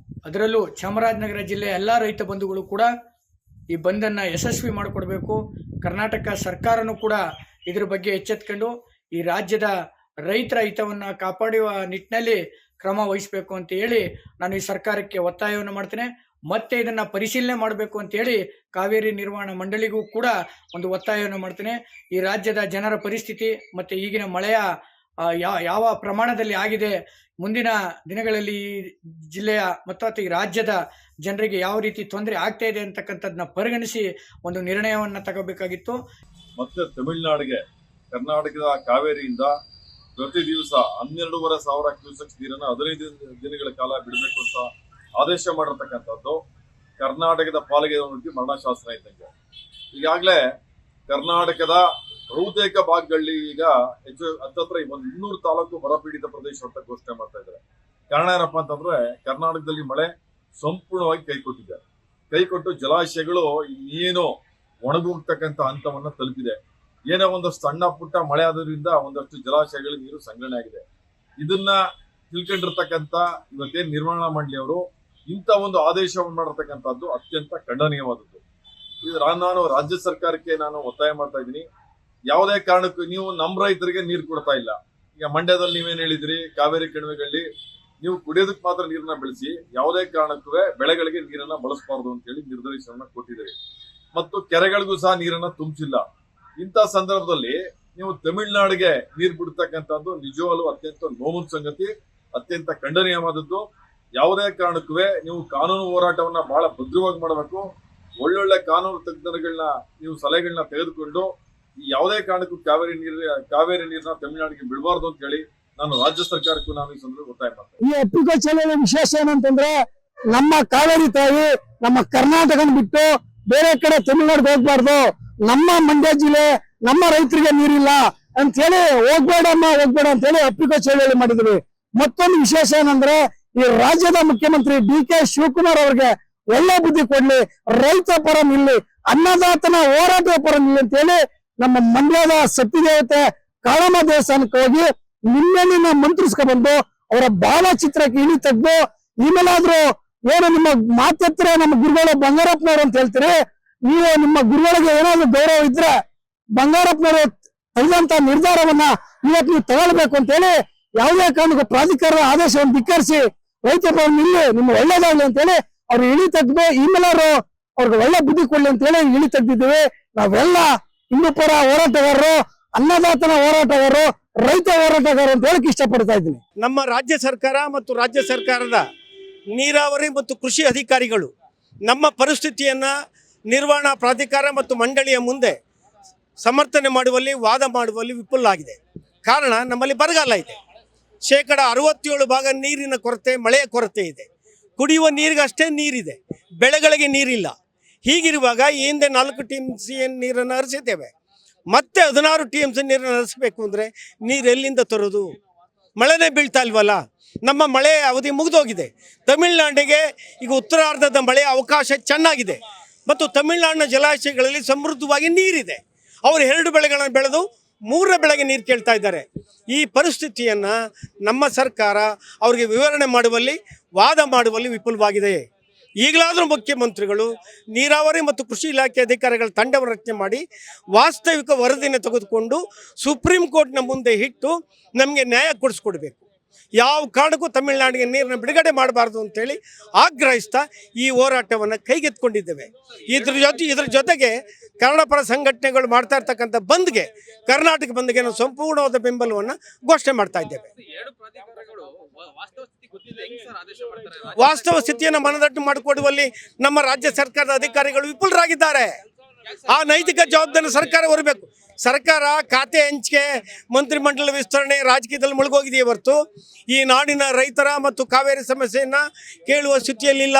ಅದರಲ್ಲೂ ಚಾಮರಾಜನಗರ ಜಿಲ್ಲೆಯ ಎಲ್ಲ ರೈತ ಬಂಧುಗಳು ಕೂಡ ಈ ಬಂದನ್ನು ಯಶಸ್ವಿ ಮಾಡಿಕೊಡ್ಬೇಕು. ಕರ್ನಾಟಕ ಸರ್ಕಾರನೂ ಕೂಡ ಇದ್ರ ಬಗ್ಗೆ ಎಚ್ಚೆತ್ಕೊಂಡು ಈ ರಾಜ್ಯದ ರೈತರ ಹಿತವನ್ನು ಕಾಪಾಡುವ ನಿಟ್ಟಿನಲ್ಲಿ ಕ್ರಮ ವಹಿಸಬೇಕು ಅಂತ ಹೇಳಿ ನಾನು ಈ ಸರ್ಕಾರಕ್ಕೆ ಒತ್ತಾಯವನ್ನು ಮಾಡ್ತೇನೆ. ಮತ್ತೆ ಇದನ್ನ ಪರಿಶೀಲನೆ ಮಾಡಬೇಕು ಅಂತ ಹೇಳಿ ಕಾವೇರಿ ನಿರ್ವಹಣಾ ಮಂಡಳಿಗೂ ಕೂಡ ಒಂದು ಒತ್ತಾಯವನ್ನು ಮಾಡ್ತೇನೆ. ಈ ರಾಜ್ಯದ ಜನರ ಪರಿಸ್ಥಿತಿ ಮತ್ತೆ ಈಗಿನ ಮಳೆಯ ಯಾವ ಪ್ರಮಾಣದಲ್ಲಿ ಆಗಿದೆ, ಮುಂದಿನ ದಿನಗಳಲ್ಲಿ ಈ ಜಿಲ್ಲೆಯ ಮತ್ತು ಈ ರಾಜ್ಯದ ಜನರಿಗೆ ಯಾವ ರೀತಿ ತೊಂದರೆ ಆಗ್ತಾ ಇದೆ ಅಂತಕ್ಕಂಥದ್ದನ್ನ ಪರಿಗಣಿಸಿ ಒಂದು ನಿರ್ಣಯವನ್ನು ತಗೋಬೇಕಾಗಿತ್ತು. ಮತ್ತೆ ತಮಿಳುನಾಡಿಗೆ ಕರ್ನಾಟಕದ ಕಾವೇರಿಯಿಂದ ಪ್ರತಿ ದಿವಸ 12,500 ಕ್ಯೂಸೆಕ್ಸ್ ನೀರನ್ನು 15 ದಿನಗಳ ಕಾಲ ಬಿಡಬೇಕು ಅಂತ ಆದೇಶ ಮಾಡಿರ್ತಕ್ಕಂಥದ್ದು ಕರ್ನಾಟಕದ ಪಾಲಿಗೆ ಮರಣಶಾಸ್ತ್ರ ಇದ್ದಂಗೆ. ಈಗಾಗಲೇ ಕರ್ನಾಟಕದ ಬಹುತೇಕ ಭಾಗಗಳಲ್ಲಿ ಈಗ ಹತ್ತತ್ರ 200 ತಾಲೂಕು ಬರಪೀಡಿತ ಪ್ರದೇಶ ಅಂತ ಘೋಷಣೆ ಮಾಡ್ತಾ ಇದ್ದಾರೆ. ಕಾರಣ ಏನಪ್ಪಾ ಅಂತಂದ್ರೆ ಕರ್ನಾಟಕದಲ್ಲಿ ಮಳೆ ಸಂಪೂರ್ಣವಾಗಿ ಕೈಕೊಟ್ಟು ಜಲಾಶಯಗಳು ಇನ್ನೇನು ಒಣಗೋಗ್ತಕ್ಕಂಥ ಹಂತವನ್ನ ತಲುಪಿದೆ. ಏನೋ ಒಂದಷ್ಟು ಸಣ್ಣ ಪುಟ್ಟ ಮಳೆ ಆದ್ರಿಂದ ಒಂದಷ್ಟು ಜಲಾಶಯಗಳ ನೀರು ಸಂಗ್ರಹಣೆ ಆಗಿದೆ. ಇದನ್ನ ತಿಳ್ಕೊಂಡಿರ್ತಕ್ಕಂಥ ಇವತ್ತೇನು ನಿರ್ವಹಣಾ ಮಂಡಳಿಯವರು ಇಂಥ ಒಂದು ಆದೇಶವನ್ನು ಮಾಡಿರ್ತಕ್ಕಂಥದ್ದು ಅತ್ಯಂತ ಖಂಡನೀಯವಾದದ್ದು. ಇದು ನಾನು ರಾಜ್ಯ ಸರ್ಕಾರಕ್ಕೆ ನಾನು ಒತ್ತಾಯ ಮಾಡ್ತಾ ಇದ್ದೀನಿ. ಯಾವುದೇ ಕಾರಣಕ್ಕೂ ನೀವು ನಮ್ಮ ರೈತರಿಗೆ ನೀರು ಕೊಡ್ತಾ ಇಲ್ಲ. ಈಗ ಮಂಡ್ಯದಲ್ಲಿ ನೀವೇನು ಹೇಳಿದ್ರಿ, ಕಾವೇರಿ ಕಣಿವೆಗಳಲ್ಲಿ ನೀವು ಕುಡಿಯೋದಕ್ಕೆ ಮಾತ್ರ ನೀರನ್ನ ಬೆಳೆಸಿ, ಯಾವುದೇ ಕಾರಣಕ್ಕೂ ಬೆಳೆಗಳಿಗೆ ನೀರನ್ನ ಬಳಸಬಾರದು ಅಂತ ಹೇಳಿ ನಿರ್ದೇಶನ ಕೊಟ್ಟಿದ್ದೀರಿ. ಮತ್ತು ಕೆರೆಗಳಿಗೂ ಸಹ ನೀರನ್ನ ತುಂಬಿಸಿಲ್ಲ. ಇಂಥ ಸಂದರ್ಭದಲ್ಲಿ ನೀವು ತಮಿಳುನಾಡಿಗೆ ನೀರು ಬಿಡ್ತಕ್ಕಂಥದ್ದು ನಿಜವಾಗ್ಲೂ ಅತ್ಯಂತ ನೋವಿನ ಸಂಗತಿ, ಅತ್ಯಂತ ಖಂಡನೀಯವಾದದ್ದು. ಯಾವುದೇ ಕಾರಣಕ್ಕೂ ನೀವು ಕಾನೂನು ಹೋರಾಟವನ್ನ ಬಹಳ ಭದ್ರವಾಗಿ ಮಾಡಬೇಕು. ಒಳ್ಳೊಳ್ಳೆ ಕಾನೂನು ತಜ್ಞರುಗಳನ್ನ ನೀವು ಸಲಹೆಗಳನ್ನ ತೆಗೆದುಕೊಂಡು ಯಾವುದೇ ಕಾರಣಕ್ಕೂ ಕಾವೇರಿ ನೀರನ್ನ ತಮಿಳುನಾಡಿಗೆ ಬಿಡಬಾರ್ದು ಅಂತ ಹೇಳಿ ನಾನು ರಾಜ್ಯ ಸರ್ಕಾರಕ್ಕೂ ನಾನು ಈ ಸಂದರ್ಭ ಒತ್ತಾಯ ಮಾಡ್ತೇನೆ. ಈ ಎಪ್ಪಿಕೋ ಚಲನೆ ವಿಶೇಷ ಏನಂತಂದ್ರೆ ನಮ್ಮ ಕಾವೇರಿ ತಾಯಿ ನಮ್ಮ ಕರ್ನಾಟಕನ ಬಿಟ್ಟು ಬೇರೆ ಕಡೆ ತಮಿಳುನಾಡಿಗೆ ಹೋಗ್ಬಾರ್ದು, ನಮ್ಮ ಮಂಡ್ಯ ಜಿಲ್ಲೆ ನಮ್ಮ ರೈತರಿಗೆ ನೀರಿಲ್ಲ ಅಂತ ಹೇಳಿ ಹೋಗ್ಬೇಡ ಅಂತ ಹೇಳಿ ಎಪ್ಪಿಕೋ ಚಳವಳಿ ಮಾಡಿದ್ವಿ. ಮತ್ತೊಂದು ವಿಶೇಷ ಏನಂದ್ರೆ ಈ ರಾಜ್ಯದ ಮುಖ್ಯಮಂತ್ರಿ DK ಶಿವಕುಮಾರ್ ಅವ್ರಿಗೆ ಒಳ್ಳೆ ಬುದ್ಧಿ ಕೊಡ್ಲಿ, ರೈತ ಪರ ನಿಲ್ಲಿ, ಅನ್ನದಾತನ ಹೋರಾಟ ಪರ ನಿಲ್ಲಿ ಅಂತ ಹೇಳಿ ನಮ್ಮ ಮಂಡ್ಯದ ಸತ್ಯದೇವತೆ ಕಾಳಮ್ಮ ದೇವಸ್ಥಾನಕ್ಕೆ ಹೋಗಿ ನಿನ್ನೆ ಮಂತ್ರಿಸ್ಕೊಂಡ್ಬಂದು ಅವರ ಭಾವಚಿತ್ರಕ್ಕೆ ಇಳಿ ತೆಗೆದು ಇಮೇಲಾದ್ರೂ ಏನು ನಿಮ್ಮ ಮಾತೆತ್ರ ನಮ್ಮ ಗುರುಗಳು ಬಂಗಾರಪ್ಪನವ್ರು ಅಂತ ಹೇಳ್ತೀರಿ, ನೀವು ನಿಮ್ಮ ಗುರುಗಳಿಗೆ ಏನಾದ್ರು ಗೌರವ ಇದ್ರೆ ಬಂಗಾರಪ್ಪನವರು ತೆಗೆದಂತ ನಿರ್ಧಾರವನ್ನ ಇವತ್ತು ನೀವು ತಗೊಳ್ಬೇಕು ಅಂತ ಹೇಳಿ ಯಾವುದೇ ಕಾರಣಕ್ಕೂ ಪ್ರಾಧಿಕಾರದ ಆದೇಶವನ್ನು ಧಿಕ್ಕರಿಸಿ ರೈತ ನಿಲ್ಲಿ, ನಿಮ್ಮ ಒಳ್ಳೇದಾಗ್ಲಿ ಅಂತ ಹೇಳಿ ಅವ್ರು ಇಳಿ ತೆಗೆದು ಇಮೇಲಾರು ಅವ್ರಿಗೆ ಒಳ್ಳೆ ಬುದ್ಧಿ ಕೊಡ್ಲಿ ಅಂತ ಹೇಳಿ ಇಳಿ ತೆಗ್ದಿದ್ದೀವಿ. ನಾವೆಲ್ಲ ಹಿಂದೂ ಪರ ಹೋರಾಟಗಾರರು, ಅನ್ನದಾತನ ಹೋರಾಟಗಾರರು, ರೈತ ಹೋರಾಟಗಾರರು ಅಂತ ಹೇಳಕ್ ಇಷ್ಟಪಡ್ತಾ ಇದ್ದೀನಿ. ನಮ್ಮ ರಾಜ್ಯ ಸರ್ಕಾರ ಮತ್ತು ರಾಜ್ಯ ಸರ್ಕಾರದ ನೀರಾವರಿ ಮತ್ತು ಕೃಷಿ ಅಧಿಕಾರಿಗಳು ನಮ್ಮ ಪರಿಸ್ಥಿತಿಯನ್ನ ನಿರ್ವಹಣಾ ಪ್ರಾಧಿಕಾರ ಮತ್ತು ಮಂಡಳಿಯ ಮುಂದೆ ಸಮರ್ಥನೆ ಮಾಡುವಲ್ಲಿ, ವಾದ ಮಾಡುವಲ್ಲಿ ವಿಫಲವಾಗಿದೆ. ಕಾರಣ ನಮ್ಮಲ್ಲಿ ಬರಗಾಲ ಇದೆ. 67% ನೀರಿನ ಕೊರತೆ, ಮಳೆಯ ಕೊರತೆ ಇದೆ. ಕುಡಿಯುವ ನೀರಿಗಷ್ಟೇ ನೀರಿದೆ, ಬೆಳೆಗಳಿಗೆ ನೀರಿಲ್ಲ. ಹೀಗಿರುವಾಗ ಈ ಹಿಂದೆ 4 TMC ನೀರನ್ನು ಹರಿಸಿದ್ದೇವೆ, ಮತ್ತೆ 16 TMC ನೀರನ್ನು ಹರಿಸಬೇಕು ಅಂದರೆ ನೀರು ಎಲ್ಲಿಂದ ತರೋದು? ಮಳೆನೇ ಬೀಳ್ತಾ ಇಲ್ವಲ್ಲ. ನಮ್ಮ ಮಳೆ ಅವಧಿ ಮುಗಿದೋಗಿದೆ. ತಮಿಳುನಾಡಿಗೆ ಈಗ ಉತ್ತರಾರ್ಧದ ಮಳೆಯ ಅವಕಾಶ ಚೆನ್ನಾಗಿದೆ ಮತ್ತು ತಮಿಳುನಾಡಿನ ಜಲಾಶಯಗಳಲ್ಲಿ ಸಮೃದ್ಧವಾಗಿ ನೀರಿದೆ. ಅವರು 2 ಬೆಳೆಗಳನ್ನು ಬೆಳೆದು 3ನೇ ಬೆಳೆಗೆ ನೀರು ಕೇಳ್ತಾ ಇದ್ದಾರೆ. ಈ ಪರಿಸ್ಥಿತಿಯನ್ನು ನಮ್ಮ ಸರ್ಕಾರ ಅವರಿಗೆ ವಿವರಣೆ ಮಾಡುವಲ್ಲಿ, ವಾದ ಮಾಡುವಲ್ಲಿ ವಿಫಲವಾಗಿದೆ. ಈಗಲಾದರೂ ಮುಖ್ಯಮಂತ್ರಿಗಳು ನೀರಾವರಿ ಮತ್ತು ಕೃಷಿ ಇಲಾಖೆ ಅಧಿಕಾರಿಗಳ ತಂಡವನ್ನು ರಚನೆ ಮಾಡಿ ವಾಸ್ತವಿಕ ವರದಿಯನ್ನು ತೆಗೆದುಕೊಂಡು ಸುಪ್ರೀಂ ಕೋರ್ಟ್ನ ಮುಂದೆ ಇಟ್ಟು ನಮಗೆ ನ್ಯಾಯ ಕೊಡಿಸ್ಕೊಡ್ಬೇಕು. ಯಾವ ಕಾರಣಕ್ಕೂ ತಮಿಳುನಾಡಿಗೆ ನೀರನ್ನು ಬಿಡುಗಡೆ ಮಾಡಬಾರ್ದು ಅಂತೇಳಿ ಆಗ್ರಹಿಸ್ತಾ ಈ ಹೋರಾಟವನ್ನು ಕೈಗೆತ್ತಿಕೊಂಡಿದ್ದೇವೆ. ಇದ್ರ ಜೊತೆಗೆ ಕನ್ನಡ ಪರ ಸಂಘಟನೆಗಳು ಮಾಡ್ತಾ ಇರ್ತಕ್ಕಂಥ ಬಂದ್ಗೆ, ಕರ್ನಾಟಕ ಬಂದ್ಗೆ ನಾವು ಸಂಪೂರ್ಣವಾದ ಬೆಂಬಲವನ್ನು ಘೋಷಣೆ ಮಾಡ್ತಾ ಇದ್ದೇವೆ. ವಾಸ್ತವ ಸ್ಥಿತಿಯನ್ನು ಮನದಟ್ಟು ಮಾಡಿಕೊಡುವಲ್ಲಿ ನಮ್ಮ ರಾಜ್ಯ ಸರ್ಕಾರದ ಅಧಿಕಾರಿಗಳು ವಿಫಲರಾಗಿದ್ದಾರೆ. ಆ ನೈತಿಕ ಜವಾಬ್ದಾರಿ ಸರ್ಕಾರ ಹೊರಬೇಕು. ಸರ್ಕಾರ ಖಾತೆ ಹಂಚಿಕೆ, ಮಂತ್ರಿಮಂಡಲ ವಿಸ್ತರಣೆ, ರಾಜಕೀಯದಲ್ಲಿ ಮುಳುಗೋಗಿದೆಯೇ ಹೊರತು ಈ ನಾಡಿನ ರೈತರ ಮತ್ತು ಕಾವೇರಿ ಸಮಸ್ಯೆಯನ್ನು ಕೇಳುವ ಸ್ಥಿತಿಯಲ್ಲಿಲ್ಲ.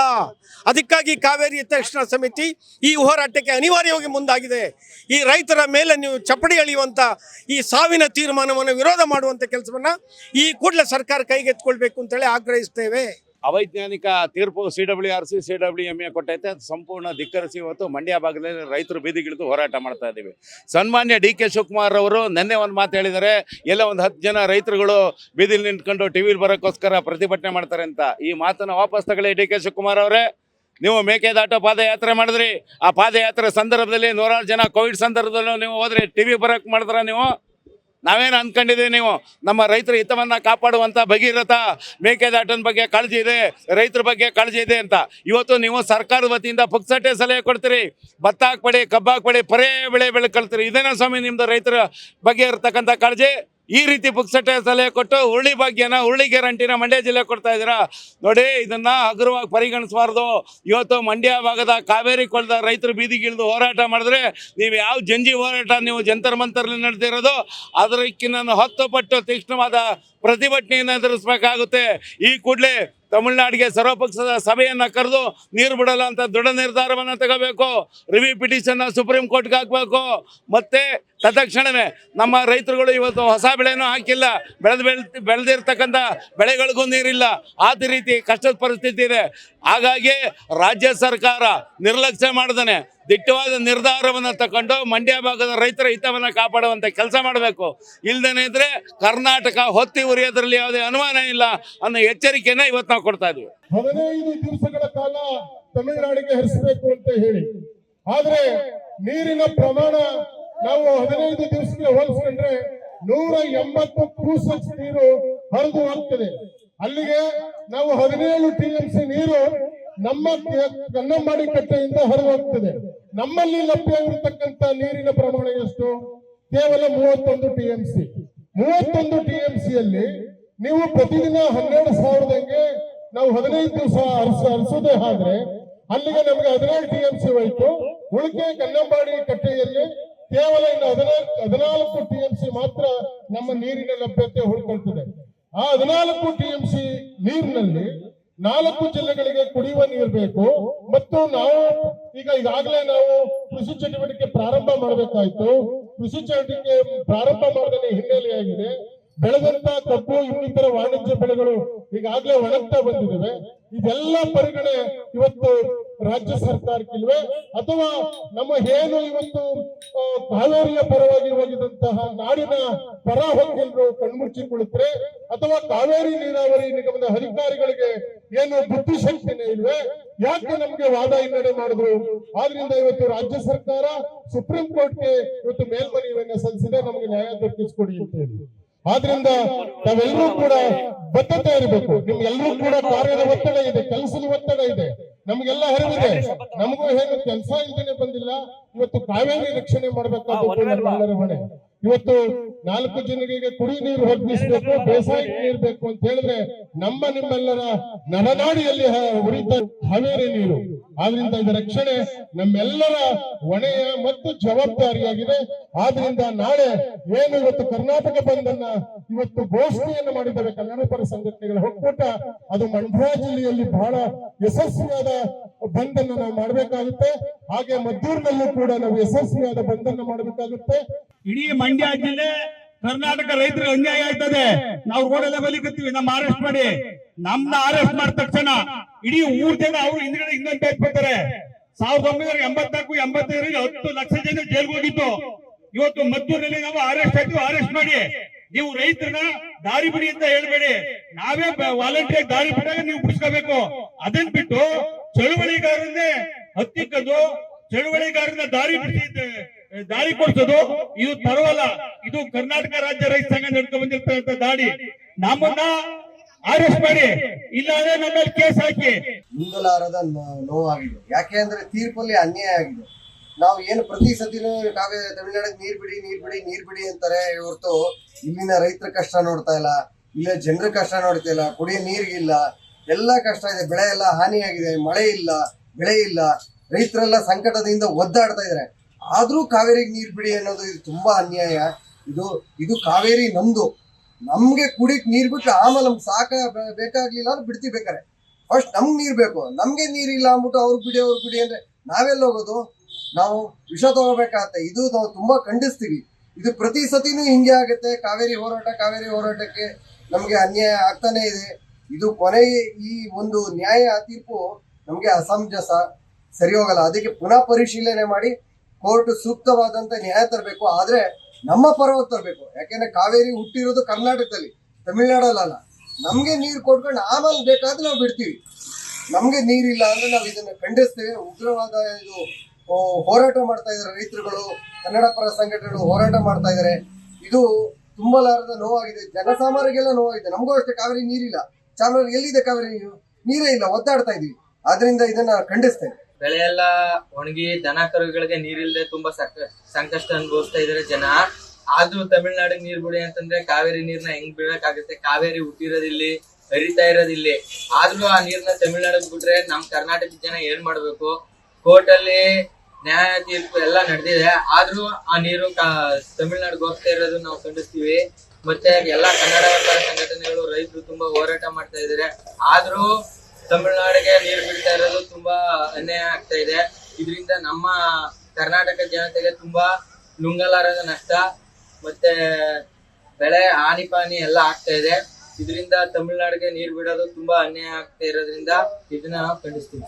ಅದಕ್ಕಾಗಿ ಕಾವೇರಿ ಹಿತರಕ್ಷಣಾ ಸಮಿತಿ ಈ ಹೋರಾಟಕ್ಕೆ ಅನಿವಾರ್ಯವಾಗಿ ಮುಂದಾಗಿದೆ. ಈ ರೈತರ ಮೇಲೆ ನೀವು ಚಪ್ಪಡಿ ಎಳೆಯುವಂಥ ಈ ಸಾವಿನ ತೀರ್ಮಾನವನ್ನು ವಿರೋಧ ಮಾಡುವಂಥ ಕೆಲಸವನ್ನು ಈ ಕೂಡಲೇ ಸರ್ಕಾರ ಕೈಗೆತ್ತಿಕೊಳ್ಬೇಕು ಅಂತೇಳಿ ಆಗ್ರಹಿಸ್ತೇವೆ. ಅವೈಜ್ಞಾನಿಕ ತೀರ್ಪು CWRC CWMA ಕೊಟ್ಟೈತೆ, ಅದು ಸಂಪೂರ್ಣ ಧಿಕ್ಕರಿಸಿ ಇವತ್ತು ಮಂಡ್ಯ ಭಾಗದಲ್ಲಿ ರೈತರು ಬೀದಿಗಿಳಿದು ಹೋರಾಟ ಮಾಡ್ತಾ ಇದ್ದೀವಿ. ಸನ್ಮಾನ್ಯ DK ಶಿವಕುಮಾರ್ ಅವರು ನಿನ್ನೆ ಒಂದು ಮಾತು ಹೇಳಿದ್ದಾರೆ, ಎಲ್ಲ ಒಂದು 10 ಜನ ರೈತರುಗಳು ಬೀದಿಲಿ ನಿಂತ್ಕೊಂಡು ಟಿವಿಲಿ ಬರೋಕ್ಕೋಸ್ಕರ ಪ್ರತಿಭಟನೆ ಮಾಡ್ತಾರೆ ಅಂತ. ಈ ಮಾತನ್ನು ವಾಪಸ್ ತಗೊಳ್ಳಿ DK ಶಿವಕುಮಾರ್ ಅವರೇ. ನೀವು ಮೇಕೆದಾಟು ಪಾದಯಾತ್ರೆ ಮಾಡಿದ್ರಿ, ಆ ಪಾದಯಾತ್ರೆ ಸಂದರ್ಭದಲ್ಲಿ 106 ಜನ ಕೋವಿಡ್ ಸಂದರ್ಭದಲ್ಲೂ ನೀವು ಹೋದ್ರಿ, ಟಿವಿ ಬರೋಕ್ಕೆ ಮಾಡಿದ್ರ ನೀವು? ನಾವೇನು ಅಂದ್ಕೊಂಡಿದ್ದೀವಿ ನೀವು ನಮ್ಮ ರೈತರ ಹಿತವನ್ನು ಕಾಪಾಡುವಂಥ ಭಗೀರಥ ಮೇಕೆದಾಟನ ಬಗ್ಗೆ ಕಾಳಜಿ ಇದೆ, ರೈತರ ಬಗ್ಗೆ ಕಾಳಜಿ ಇದೆ ಅಂತ. ಇವತ್ತು ನೀವು ಸರ್ಕಾರದ ವತಿಯಿಂದ ಪುಕ್ಸಟ್ಟೆ ಸಲಹೆ ಕೊಡ್ತೀರಿ, ಭತ್ತ ಹಾಕ್ಬೇಡಿ, ಕಬ್ಬು ಹಾಕ್ಬೇಡಿ, ಪರೇ ಬೆಳೆ ಕಳ್ತೀರಿ. ಇದೇನೋ ಸ್ವಾಮಿ ನಿಮ್ಮದು ರೈತರ ಬಗ್ಗೆ ಇರತಕ್ಕಂಥ ಕಾಳಜಿ? ಈ ರೀತಿ ಪುಕ್ಸಟ್ಟೆ ಸಲಹೆ ಕೊಟ್ಟು ಉರುಳಿ ಭಾಗ್ಯನ, ಉರುಳಿ ಗ್ಯಾರಂಟಿನ ಮಂಡ್ಯ ಜಿಲ್ಲೆ ಕೊಡ್ತಾ ಇದ್ದೀರಾ ನೋಡಿ. ಇದನ್ನ ಹಗುರವಾಗಿ ಪರಿಗಣಿಸಬಾರ್ದು. ಇವತ್ತು ಮಂಡ್ಯ ಭಾಗದ ಕಾವೇರಿ ಕೊಳದ ರೈತರು ಬೀದಿಗಿಳಿದು ಹೋರಾಟ ಮಾಡಿದ್ರೆ ನೀವು ಯಾವ ಜಂಜಿ ಹೋರಾಟ ನೀವು ಜಂತರ್ ಮಂತರ್ಲಿ ನಡೆದಿರೋದು ಅದಕ್ಕಿಂತ 10 ಪಟ್ಟು ತೀಕ್ಷ್ಣವಾದ ಪ್ರತಿಭಟನೆಯನ್ನು ಎದುರಿಸಬೇಕಾಗುತ್ತೆ. ಈ ಕೂಡಲೇ ತಮಿಳುನಾಡಿಗೆ ಸರ್ವಪಕ್ಷದ ಸಭೆಯನ್ನು ಕರೆದು ನೀರು ಬಿಡಲ್ಲ ಅಂತ ದೃಢ ನಿರ್ಧಾರವನ್ನು ತಗೋಬೇಕು. ರಿವ್ಯೂ ಪಿಟಿಷನ್ನ ಸುಪ್ರೀಂ ಕೋರ್ಟ್ಗೆ ಹಾಕಬೇಕು. ಮತ್ತು ತತ್ಕ್ಷಣವೇ ನಮ್ಮ ರೈತರುಗಳು ಇವತ್ತು ಹೊಸ ಬೆಳೆನೂ ಹಾಕಿಲ್ಲ, ಬೆಳೆದಿರ್ತಕ್ಕಂಥ ಬೆಳೆಗಳಿಗೂ ನೀರಿಲ್ಲ, ಆದ ರೀತಿ ಕಷ್ಟದ ಪರಿಸ್ಥಿತಿ ಇದೆ. ಹಾಗಾಗಿ ರಾಜ್ಯ ಸರ್ಕಾರ ನಿರ್ಲಕ್ಷ್ಯ ಮಾಡ್ದಾನೆ ದಿಟ್ಟವಾದ ನಿರ್ಧಾರವನ್ನು ತಗೊಂಡು ಮಂಡ್ಯ ಭಾಗದ ರೈತರ ಹಿತವನ್ನು ಕಾಪಾಡುವಂಥ ಕೆಲಸ ಮಾಡಬೇಕು. ಇಲ್ದೇನೆ ಇದ್ರೆ ಕರ್ನಾಟಕ ಹೊತ್ತಿ ಉರಿಯೋದ್ರಲ್ಲಿ ಯಾವುದೇ ಅನುಮಾನ ಇಲ್ಲ ಅನ್ನೋ ಎಚ್ಚರಿಕೆನ ಇವತ್ತು ನಾವು ಕೊಡ್ತಾ ಇದ್ದೀವಿ. 15 ದಿವಸಗಳ ಕಾಲ ತಮಿಳುನಾಡಿಗೆ ಹರಿಸಬೇಕು ಅಂತ ಹೇಳಿ, ಆದ್ರೆ ನೀರಿನ ಪ್ರಮಾಣ ನಾವು 15 ದಿವಸಕ್ಕೆ ಹೋಲಿಸ್ಕೊಂಡ್ರೆ 180 ಕ್ಯೂಸೆಕ್ಸ್ ನೀರು ಹರಿದು ಹೋಗ್ತದೆ. ಅಲ್ಲಿಗೆ ನಾವು 17 TMC ನೀರು ನಮ್ಮ ಕನ್ನಂಬಾಡಿ ಕಟ್ಟೆಯಿಂದ ಹರಿದು ಹೋಗ್ತದೆ. ನಮ್ಮಲ್ಲಿ ಲಭ್ಯವಿರತಕ್ಕಂತ ನೀರಿನ ಪ್ರಮಾಣ ಎಷ್ಟು? ಕೇವಲ 31 TMC. 31 TMCಯಲ್ಲಿ ನೀವು ಪ್ರತಿದಿನ 12,000 ನಾವು 15 ದಿವಸ ಹರಿಸೋದೇ ಆದ್ರೆ ಅಲ್ಲಿಗೆ ನಮಗೆ 17 TMC ಹೋಯ್ತು. ಉಳಿಕೆ ಕನ್ನಂಬಾಡಿ ಕಟ್ಟೆಯಲ್ಲಿ ಕೇವಲ ಇನ್ನು 14 TMC ಮಾತ್ರ ನಮ್ಮ ನೀರಿನ ಲಭ್ಯತೆ ಉಳ್ಕೊಳ್ತದೆ. ಆ 14 TMC ನೀರಿನಲ್ಲಿ 4 ಜಿಲ್ಲೆಗಳಿಗೆ ಕುಡಿಯುವ ನೀರು ಬೇಕು. ಮತ್ತು ನಾವು ಈಗಾಗಲೇ ನಾವು ಕೃಷಿ ಚಟುವಟಿಕೆ ಪ್ರಾರಂಭ ಮಾಡಬೇಕಾಯ್ತು. ಕೃಷಿ ಚಟುವಟಿಕೆ ಪ್ರಾರಂಭ ಮಾಡದೇ ಹಿನ್ನೆಲೆಯಾಗಿದೆ. ಬೆಳೆದಂತ ಕಬ್ಬು ಇನ್ನಿತರ ವಾಣಿಜ್ಯ ಬೆಳೆಗಳು ಈಗಾಗಲೇ ಒಣಗ್ತಾ ಬಂದಿದ್ದಾವೆ. ಇದೆಲ್ಲ ಪರಿಗಣನೆ ಇವತ್ತು ರಾಜ್ಯ ಸರ್ಕಾರಕ್ಕಿಲ್ವೇ? ಅಥವಾ ನಮ್ಮ ಏನು ಇವತ್ತು ಕಾವೇರಿಯ ಪರವಾಗಿ ಹೋಗಿದಂತಹ ನಾಡಿನ ಪರ ಹೋಗಿದ್ರು ಕಣ್ಮುಚ್ಚಿಕೊಳ್ಳುತ್ತಾರೆ? ಅಥವಾ ಕಾವೇರಿ ನೀರಾವರಿ ನಿಗಮದ ಅಧಿಕಾರಿಗಳಿಗೆ ಏನು ಬುದ್ಧಿಶಕ್ತಿನೇ ಇಲ್ವೇ? ಯಾಕೆ ನಮ್ಗೆ ವಾದ ಹಿನ್ನಡೆ ಮಾಡಿದ್ರು? ಆದ್ರಿಂದ ಇವತ್ತು ರಾಜ್ಯ ಸರ್ಕಾರ ಸುಪ್ರೀಂ ಕೋರ್ಟ್ಗೆ ಇವತ್ತು ಮೇಲ್ಮನವಿಯನ್ನು ಸಲ್ಲಿಸಿದೆ, ನಮಗೆ ನ್ಯಾಯ ದೊರಕಿಸಿಕೊಡಿ ಅಂತ ಹೇಳಿ. ಆದ್ರಿಂದ ನಾವೆಲ್ಲರೂ ಕೂಡ ಬದ್ಧತೆ ಇರಬೇಕು. ನಿಮ್ಗೆಲ್ಲರೂ ಕೂಡ ಕಾರ್ಯದ ಒತ್ತಡ ಇದೆ, ಕೆಲಸದ ಒತ್ತಡ ಇದೆ, ನಮ್ಗೆಲ್ಲ ಹರಿವಿದೆ. ನಮಗೂ ಏನು ಕೆಲಸ ಇಲ್ದೇನೆ ಬಂದಿಲ್ಲ. ಇವತ್ತು ಕಾವೇರಿ ರಕ್ಷಣೆ ಮಾಡಬೇಕಾದ ನಮ್ಮೆಲ್ಲರ ಹೊಣೆ. ಇವತ್ತು 4 ಜನರಿಗೆ ಕುಡಿ ನೀರು ಒದಗಿಸಬೇಕು, ಬೇಸಾಯಕ್ಕೆ ನೀರು ಬೇಕು ಅಂತ ಹೇಳಿದ್ರೆ ನಿಮ್ಮೆಲ್ಲರ ನರನಾಡಿಯಲ್ಲಿ ಉರಿತ ಕಾವೇರಿ ನೀರು. ಆದ್ರಿಂದ ಇದರ ರಕ್ಷಣೆ ನಮ್ಮೆಲ್ಲರ ಹೊಣೆಯ ಮತ್ತು ಜವಾಬ್ದಾರಿಯಾಗಿದೆ. ಆದ್ರಿಂದ ನಾಳೆ ಏನು ಇವತ್ತು ಕರ್ನಾಟಕ ಬಂದನ್ನ ಇವತ್ತು ಘೋಷಣೆಯನ್ನು ಮಾಡಿದ್ದೇವೆ ಕನ್ನಡ ಪರ ಸಂಘಟನೆಗಳ ಒಕ್ಕೂಟ, ಅದು ಮಂಡ್ಯ ಜಿಲ್ಲೆಯಲ್ಲಿ ಬಹಳ ಯಶಸ್ವಿಯಾದ ಬಂದನ್ನು ನಾವು ಮಾಡಬೇಕಾಗುತ್ತೆ. ಹಾಗೆ ಮದ್ದೂರಿನಲ್ಲೂ ಕೂಡ ನಾವು ಯಶಸ್ವಿಯಾದ ಬಂದನ್ನು ಮಾಡಬೇಕಾಗುತ್ತೆ. ಇಡೀ ಮಂಡ್ಯ ಜಿಲ್ಲೆ ಕರ್ನಾಟಕ ರೈತರಿಗೆ ಅನ್ಯಾಯ ಆಯ್ತದೆ. ನಾವು ರೋಡೆಲ್ಲ ಬಲಿಕತ್ತೀವಿ, ನಮ್ಮ ಅರೆಸ್ಟ್ ಮಾಡಿ. ನಮ್ನ ಅರೆಸ್ಟ್ ಮಾಡಿದ ತಕ್ಷಣ ಇಡೀ ಊರ್ ಜನ ಅವ್ರು ಹಿಂದ್ಗಡೆ ಇನ್ನೊಂದು ಬರ್ತಾರೆ. 1984-85 10 ಲಕ್ಷ ಜನ ಜೈಲ್ಗೆ ಹೋಗಿತ್ತು. ಇವತ್ತು ಮದ್ದೂರಿನಲ್ಲಿ ನಾವು ಅರೆಸ್ಟ್ ಆಯ್ತು, ಅರೆಸ್ಟ್ ಮಾಡಿ. ನೀವು ರೈತರನ್ನ ದಾರಿ ಬಿಡಿ ಅಂತ ಹೇಳ್ಬೇಡಿ. ನಾವೇ ವಾಲಂಟಿಯರ್ ದಾರಿ ಬಿಟ್ಟಾಗ ನೀವು ಬಿಡಿಸ್ಕೋಬೇಕು. ಅದನ್ನ ಬಿಟ್ಟು ಚಳುವಳಿಗಾರರನ್ನೇ ಹತ್ತಿಕ್ಕದು, ಚಳುವಳಿಗಾರರನ್ನ ದಾರಿ ಕೊಡ್ಸೋದು ಇದು ತರವಲ್ಲ. ಇದು ಕರ್ನಾಟಕ ರಾಜ್ಯ ರೈತ ಸಂಘ ನಡ್ಕೊಂಡು ಬಂದಿರ್ತಕ್ಕಂಥ ದಾಡಿ. ನಮ್ಮನ್ನ ಅರೆಸ್ಟ್ ಮಾಡಿ, ಇಲ್ಲ ಅಂದ್ರೆ ನಮ್ಮ ಮೇಲೆ ಕೇಸ್ ಹಾಕಿ. ಮುಂದಲಾರದ ನೋವಾಗಿದೆ. ಯಾಕೆ ಅಂದ್ರೆ ತೀರ್ಪಲ್ಲಿ ಅನ್ಯಾಯ ಆಗಿದೆ. ನಾವು ಏನು ಪ್ರತಿ ಸತಿನೂ ತಮಿಳ್ನಾಡಿಗೆ ನೀರ್ ಬಿಡಿ ಅಂತಾರೆ ಹೊರತು ಇಲ್ಲಿನ ರೈತರ ಕಷ್ಟ ನೋಡ್ತಾ ಇಲ್ಲ, ಇಲ್ಲ ಜನರ ಕಷ್ಟ ನೋಡ್ತಾ ಇಲ್ಲ. ಕುಡಿಯೋ ನೀರಿಗಿಲ್ಲ, ಎಲ್ಲ ಕಷ್ಟ ಇದೆ. ಬೆಳೆ ಎಲ್ಲ ಹಾನಿಯಾಗಿದೆ, ಮಳೆ ಇಲ್ಲ, ಬೆಳೆ ಇಲ್ಲ, ರೈತರೆಲ್ಲ ಸಂಕಟದಿಂದ ಒದ್ದಾಡ್ತಾ ಇದ್ದಾರೆ. ಆದ್ರೂ ಕಾವೇರಿಗೆ ನೀರ್ ಬಿಡಿ ಅನ್ನೋದು ಇದು ತುಂಬಾ ಅನ್ಯಾಯ. ಇದು ಕಾವೇರಿ ನಮ್ದು, ನಮ್ಗೆ ಕುಡಿಕ್ ನೀರ್ ಬಿಟ್ಟು ಆಮೇಲೆ ನಮ್ಗೆ ಬೇಕಾಗ್ಲಿಲ್ಲ ಅಂದ್ರೆ ಬಿಡ್ತೀವಿ. ಬೇಕಾರೆ ಫಸ್ಟ್ ನಮ್ಗೆ ನೀರ್ ಬೇಕು. ನಮ್ಗೆ ನೀರಿಲ್ಲ ಅಂದ್ಬಿಟ್ಟು ಅವ್ರಿಗೆ ಬಿಡಿ ಅಂದ್ರೆ ನಾವೆಲ್ಲ ಹೋಗೋದು? ನಾವು ವಿಷ ತಗೋಬೇಕಾಗತ್ತೆ. ಇದು ನಾವು ತುಂಬಾ ಖಂಡಿಸ್ತೀವಿ. ಇದು ಪ್ರತಿ ಸತಿನೂ ಹಿಂಗೆ ಆಗುತ್ತೆ. ಕಾವೇರಿ ಹೋರಾಟಕ್ಕೆ ನಮ್ಗೆ ಅನ್ಯಾಯ ಆಗ್ತಾನೆ ಇದೆ. ಇದು ಕೊನೆಗೆ ಈ ಒಂದು ನ್ಯಾಯ ತೀರ್ಪು ನಮ್ಗೆ ಅಸಮಂಜಸ, ಸರಿ ಹೋಗಲ್ಲ. ಅದಕ್ಕೆ ಪುನಃ ಪರಿಶೀಲನೆ ಮಾಡಿ ಕೋರ್ಟ್ ಸೂಕ್ತವಾದಂತ ನ್ಯಾಯ ತರಬೇಕು. ಆದ್ರೆ ನಮ್ಮ ಪರವಾಗಿ ತರಬೇಕು. ಯಾಕೆಂದ್ರೆ ಕಾವೇರಿ ಹುಟ್ಟಿರೋದು ಕರ್ನಾಟಕದಲ್ಲಿ, ತಮಿಳ್ನಾಡಲ್ಲ. ನಮ್ಗೆ ನೀರು ಕೊಟ್ಕೊಂಡು ಆಮೇಲೆ ಬೇಕಾದ್ರೆ ನಾವು ಬಿಡ್ತೀವಿ. ನಮ್ಗೆ ನೀರಿಲ್ಲ ಅಂದ್ರೆ ನಾವು ಇದನ್ನ ಖಂಡಿಸ್ತೇವೆ. ಉಗ್ರವಾದ ಇದು ಹೋರಾಟ ಮಾಡ್ತಾ ಇದ್ದಾರೆ ರೈತರುಗಳು, ಕನ್ನಡ ಪರ ಸಂಘಟನೆಗಳು ಹೋರಾಟ ಮಾಡ್ತಾ ಇದ್ದಾರೆ. ಇದು ತುಂಬಲಾರದ ನೋವಾಗಿದೆ, ಜನಸಾಮಾನ್ಯರಿಗೆಲ್ಲ ನೋವಾಗಿದೆ. ನಮಗೂ ಅಷ್ಟೇ ಕಾವೇರಿ ನೀರಿಲ್ಲ. ಚಾಮರಾಜ ಎಲ್ಲಿದೆ ಕಾವೇರಿ ನೀರು? ನೀರೇ ಇಲ್ಲ, ಒದ್ದಾಡ್ತಾ ಇದೀವಿ. ಆದ್ರಿಂದ ಇದನ್ನ ಖಂಡಿಸ್ತೇವೆ. ಬೆಳೆ ಎಲ್ಲ ಒಣಗಿ ದನ ಕರುಗಳಿಗೆ ನೀರಿಲ್ಲದೆ ತುಂಬಾ ಸಂಕಷ್ಟ ಅನುಭವಿಸ್ತಾ ಇದಾರೆ ಜನ. ಆದ್ರೂ ತಮಿಳ್ನಾಡಿಗೆ ನೀರ್ ಬಿಡಿ ಅಂತಂದ್ರೆ ಕಾವೇರಿ ನೀರ್ನ ಹೆಂಗ್ ಬಿಡಕ್ಕಾಗುತ್ತೆ? ಕಾವೇರಿ ಹುಟ್ಟಿರೋದಿಲ್ಲಿ, ಹರಿತಾ ಇರೋದಿಲ್ಲಿ. ಆದ್ರೂ ಆ ನೀರ್ನ ತಮಿಳ್ನಾಡಿಗೆ ಬಿಟ್ರೆ ನಮ್ ಕರ್ನಾಟಕದ ಜನ ಏನ್ ಮಾಡ್ಬೇಕು? ಕೋರ್ಟ್ ಅಲ್ಲಿ ನ್ಯಾಯ ತೀರ್ಪು ಎಲ್ಲ ನಡೆದಿದೆ, ಆದ್ರೂ ಆ ನೀರು ತಮಿಳ್ನಾಡಿಗೆ ಹೋಗ್ತಾ ಇರೋದು ನಾವು ಖಂಡಿಸ್ತೀವಿ. ಮತ್ತೆ ಎಲ್ಲಾ ಕನ್ನಡ ಪರ ಸಂಘಟನೆಗಳು, ರೈತರು ತುಂಬಾ ಹೋರಾಟ ಮಾಡ್ತಾ ಇದಾರೆ. ಆದ್ರೂ ತಮಿಳ್ನಾಡಿಗೆ ನೀರು ಬಿಡ್ತಾ ಇರೋದು ತುಂಬಾ ಅನ್ಯಾಯ ಆಗ್ತಾ ಇದೆ. ಇದರಿಂದ ನಮ್ಮ ಕರ್ನಾಟಕ ಜನತೆಗೆ ತುಂಬಾ ನುಂಗಲಾರದ ನಷ್ಟ ಮತ್ತೆ ಬೆಳೆ ಹಾನಿ ಪಾನಿ ಎಲ್ಲ ಆಗ್ತಾ ಇದೆ. ಇದರಿಂದ ತಮಿಳ್ನಾಡಿಗೆ ನೀರು ಬಿಡೋದು ತುಂಬಾ ಅನ್ಯಾಯ ಆಗ್ತಾ ಇರೋದ್ರಿಂದ ಇದನ್ನ ನಾವು ಖಂಡಿಸ್ತೀವಿ.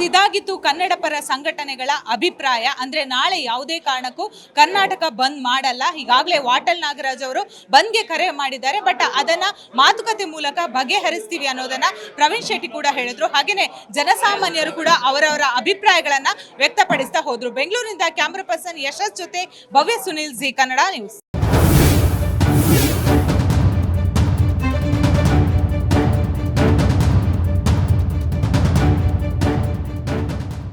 ಇದಾಗಿತ್ತು ಕನ್ನಡ ಪರ ಸಂಘಟನೆಗಳ ಅಭಿಪ್ರಾಯ. ಅಂದ್ರೆ ನಾಳೆ ಯಾವುದೇ ಕಾರಣಕ್ಕೂ ಕರ್ನಾಟಕ ಬಂದ್ ಮಾಡಲ್ಲ. ಈಗಾಗಲೇ ವಾಟಲ್ ನಾಗರಾಜ್ ಅವರು ಬಂದ್ಗೆ ಕರೆ ಮಾಡಿದ್ದಾರೆ, ಬಟ್ ಅದನ್ನ ಮಾತುಕತೆ ಮೂಲಕ ಬಗೆಹರಿಸ್ತೀವಿ ಅನ್ನೋದನ್ನ ಪ್ರವೀಣ್ ಶೆಟ್ಟಿ ಕೂಡ ಹೇಳಿದ್ರು. ಹಾಗೇನೆ ಜನಸಾಮಾನ್ಯರು ಕೂಡ ಅವರವರ ಅಭಿಪ್ರಾಯಗಳನ್ನ ವ್ಯಕ್ತಪಡಿಸ್ತಾ ಹೋದ್ರು. ಬೆಂಗಳೂರಿನಿಂದ ಕ್ಯಾಮರಾ ಪರ್ಸನ್ ಯಶಸ್ ಜೊತೆ ಭವ್ಯ ಸುನಿಲ್, ಜಿ ಕನ್ನಡ ನ್ಯೂಸ್.